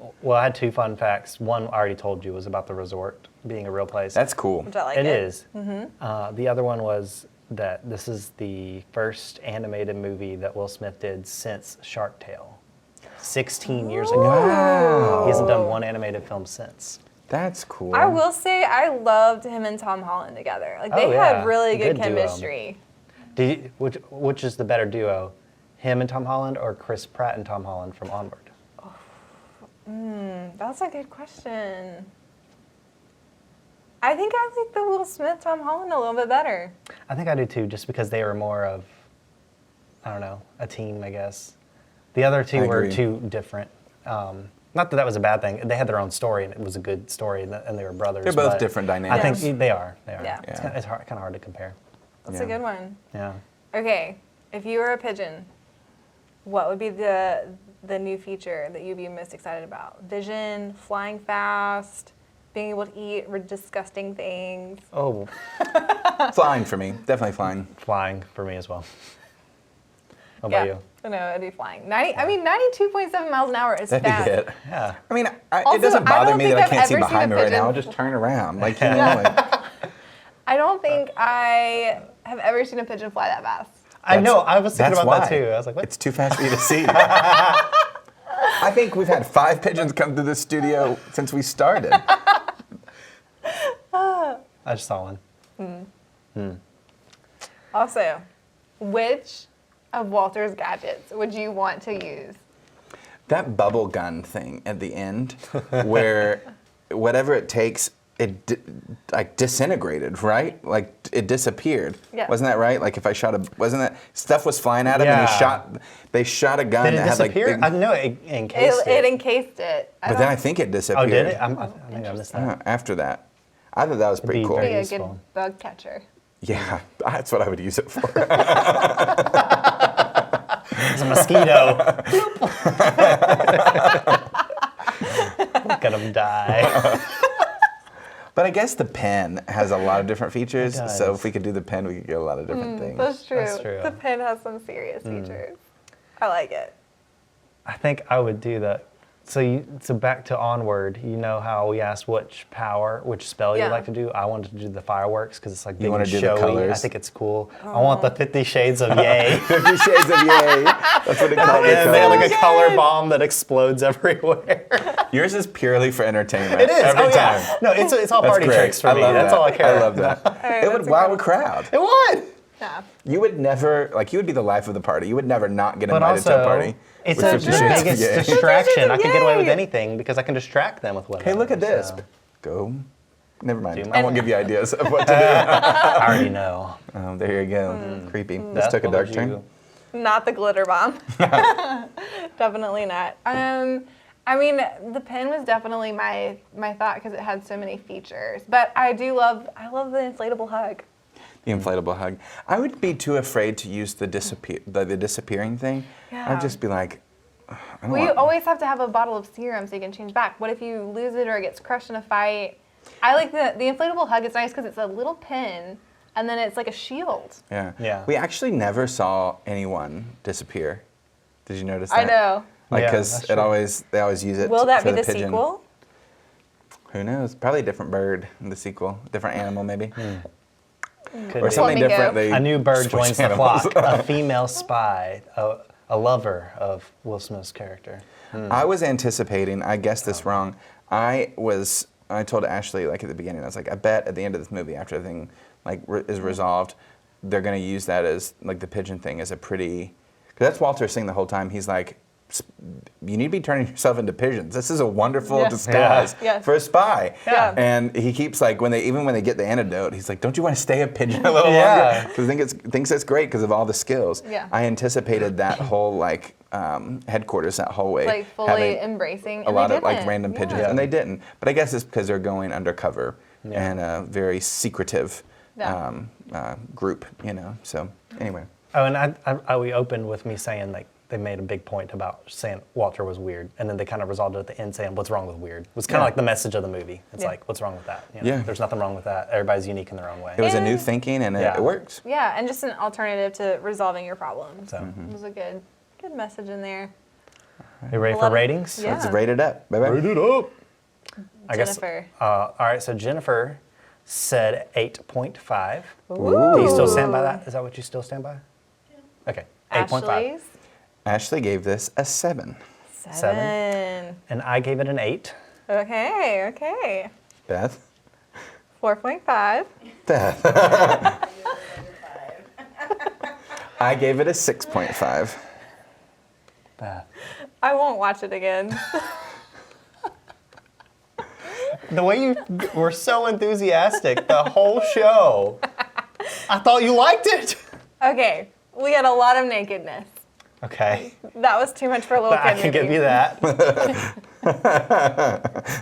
2 fun facts. One I already told you was about the resort being a real place. That's cool. Which I like It it. is. The other one was that this is the first animated movie that Will Smith did since Shark Tale. 16 years ago. Wow. He hasn't done one animated film since. That's cool. I will say I loved him and Tom Holland together. Like they Oh, yeah. had really good Good duo. chemistry. Which is the better duo? Him and Tom Holland or Chris Pratt and Tom Holland from Onward? That's a good question. I think I like the Will Smith Tom Holland a little bit better. I think I do too, just because they were more of, I don't know, a team, I guess. The other 2 I were agree. too different. Not that that was a bad thing. They had their own story, and it was a good story, and they were brothers. They're both but different I dynamics. think they are. They are. Yeah. It's, Yeah. it's kind of hard to compare. That's Yeah. a good one. Yeah. Okay, if you were a pigeon, what would be the new feature that you'd be most excited about? Vision, flying fast, being able to eat disgusting things. Oh, Flying for me. Definitely flying. flying for me as well. How about you? No, it'd be flying. 92.7 miles an hour is That'd be fast. it. Yeah. I mean, Also, it doesn't I bother don't me think that I I've can't see ever seen behind a me right now. I'll pigeon- just turn around. Like, you know, like, I don't think I have ever seen a pigeon fly that fast. I know. I was thinking that's about why. that too. I was like, what? It's too fast for you to see. I think we've had 5 pigeons come to the studio since we started. I just saw one. Also, which of Walter's gadgets would you want to use? That bubble gun thing at the end, where whatever it takes, like disintegrated, right? Like it disappeared. Yeah. Wasn't that right? Like if I shot wasn't that stuff was flying at him and they shot a gun Did it that had like disappear? I know it encased It it. encased it. but then I think it disappeared. Oh, did it? Maybe I missed that. After that. I thought that was pretty be cool. very- Be a useful. good bug catcher. Yeah, that's what I would use it for. It's a mosquito. Look at him die. But I guess the pen has a lot of different features. It does. So if we could do the pen, we could get a lot of different things. That's true. That's true. The pen has some serious features. I like it. I think I would do that. So back to Onward. You know how we asked which spell Yeah. you'd like to do? I wanted to do the fireworks because it's like big wanna and do the showy. colors? I think it's cool. I want the 50 Shades of Yay. 50 Shades of Yay. That's what it called. And they have like a Good. color bomb that explodes everywhere. Yours is purely for entertainment. It is. Every oh, time. yeah. No, it's all That's party great. tricks for me. love That's that. all I care I love that. right, It would that's wow a crowd. It would. Yeah. You would never, you would be the life of the party. You would never not get But invited to a also, party. it's with the 50 Shades of biggest Yay. distraction. I can get away with Yay. anything because I can distract them with whatever. Hey, look at this. so. Go. Never mind. Do I won't give you ideas of what to I already know. do. Oh, there you go. Creepy. This Beth, took a what dark would turn. you- Not the glitter bomb. Definitely not. I mean, the pen was definitely my thought because it had so many features. But I love the inflatable hug. The inflatable hug. I would be too afraid to use the disappearing thing. Yeah. I'd just be like, I don't Well, you want. always have to have a bottle of serum so you can change back. What if you lose it or it gets crushed in a fight? I like the inflatable hug. It's nice because it's a little pin and then it's like a shield. Yeah. Yeah. We actually never saw anyone disappear. Did you notice that? I know. Like, Yeah, because that's true. they always use it. Will that for be the pigeon. sequel? Who knows? Probably a different bird in the sequel, different animal maybe, Could or be. something Flamingo. different. They A new bird switch joins the animals. flock. A female spy. A lover of Will Smith's character. I was anticipating. I guessed this wrong. I told Ashley at the beginning. I was like, I bet at the end of this movie, after everything is resolved, they're gonna use that as the pigeon thing as a pretty. Because that's Walter saying the whole time. He's like, you need to be turning yourself into pigeons. This is a wonderful Yes. disguise Yeah. Yes. for a spy. Yeah. And he keeps when they get the antidote, he's like, don't you want to stay a pigeon a little Yeah. longer? Because thinks it's great because of all the skills. Yeah. I anticipated that whole headquarters that whole way. Like fully having embracing. a and lot they of didn't. random pigeons, Yeah. and they didn't. But I guess it's because they're going undercover Yeah. and very secretive Yeah. group. So anyway. Oh, and we opened with me saying they made a big point about saying Walter was weird, and then they kind of resolved it at the end saying, what's wrong with weird? It was kind of Yeah. like the message of the movie. It's Yeah. what's wrong with that? Yeah. There's nothing wrong with that. Everybody's unique in their own way. It was a new And- thinking, and Yeah. it worked. Yeah, and just an alternative to resolving your problems. So, It was a good message in there. you ready A for lot of- ratings? Yeah. Let's rate it up. Bye-bye. it up. I Jennifer. guess. All right, so Jennifer said 8.5. Ooh. Do you still stand by that? Is that what you still stand by? Okay, 8.5. Ashley's Ashley gave this a 7. 7. And I gave it an 8. Okay. Beth? 4.5. Beth. I gave it a 6.5. I won't watch it again. The way you were so enthusiastic the whole show. I thought you liked it. Okay, we had a lot of nakedness. Okay, That was too much for a little I kid can give movie. you that.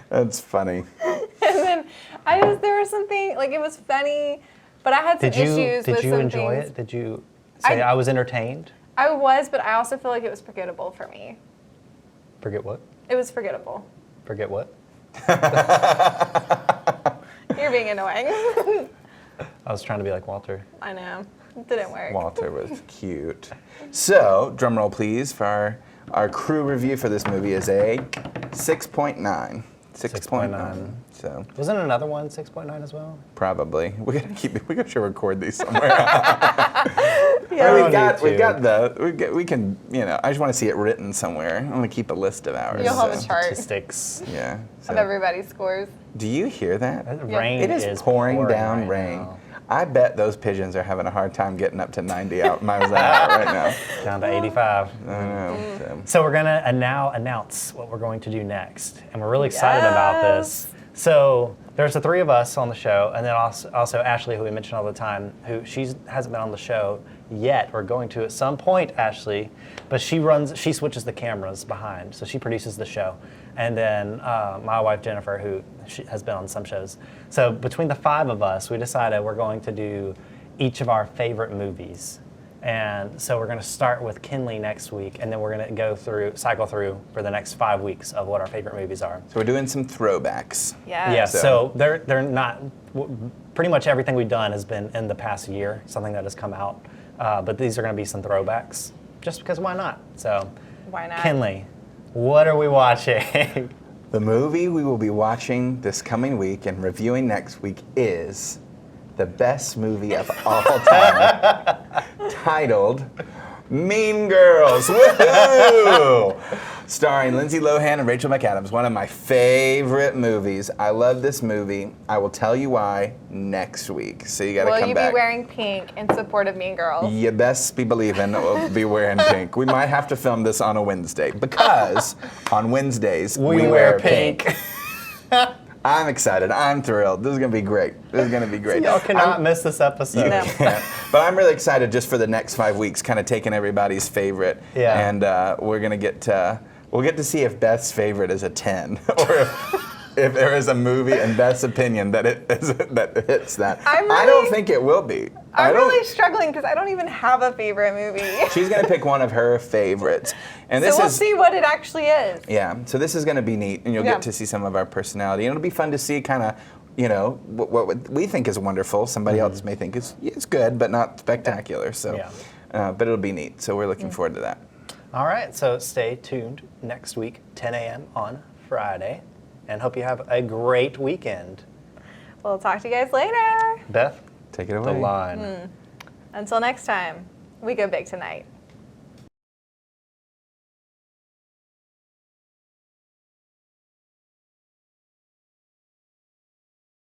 That's funny. And then there was something it was funny, but I had some issues with Did you some enjoy things. it? Did you say I was entertained? I was, but I also feel like it was forgettable for me. Forget what? It was forgettable. Forget what? You're being annoying. I was trying to be like Walter. I know. It didn't work. Walter was cute. So, drum roll please for our crew review for this movie is a 6.9. 6.9. So, Wasn't another one 6.9 as well? probably. We should record these somewhere. Yeah. We can, I just want to see it written somewhere. I want to keep a list of ours. You'll have a so, chart Statistics. Yeah. of So. everybody's scores. Do you hear that? Yeah. Rain It is pouring down right rain. now. I bet those pigeons are having a hard time getting up to 90 miles an hour right now. Down to 85. I know. So we're gonna now announce what we're going to do next, and we're really excited about this. So there's the three of us on the show, and then also Ashley, who we mention all the time, who hasn't been on the show yet. We're going to at some point, Ashley, but she switches the cameras behind, so she produces the show. And then my wife, Jennifer, who has been on some shows. So between the five of us, we decided we're going to do each of our favorite movies. And so we're going to start with Kinley next week, and then we're going to cycle through for the next 5 weeks of what our favorite movies are. So we're doing some throwbacks. Yeah. So they're not, pretty much everything we've done has been in the past year, something that has come out. But these are going to be some throwbacks, just because why not? So, Why not? Kinley, what are we watching? The movie we will be watching this coming week and reviewing next week is the best movie of all time, titled Mean Girls. Woohoo! Starring Lindsay Lohan and Rachel McAdams, one of my favorite movies. I love this movie. I will tell you why next week. So you got to come back. Will you be wearing pink in support of Mean Girls? You best be believing we'll be wearing pink. We might have to film this on a Wednesday because on Wednesdays we wear pink. I'm excited. I'm thrilled. This is going to be great. Y'all cannot miss this episode. No. Can't. But I'm really excited just for the next 5 weeks, kind of taking everybody's favorite. Yeah. And we're going to we'll get to see if Beth's favorite is a 10 or if there is a movie in Beth's opinion that hits that. I don't think it will be. I'm really struggling because I don't even have a favorite movie. She's going to pick one of her favorites. And So we'll see what it actually is. Yeah, so this is going to be neat, and you'll get to see some of our personality. And it'll be fun to see kind of, what we think is wonderful. Somebody else may think it's good, but not spectacular. So, but it'll be neat. So we're looking forward to that. All right, so stay tuned next week, 10 a.m. on Friday, and hope you have a great weekend. We'll talk to you guys later. Beth, Take it away. the line. Until next time, we go big tonight.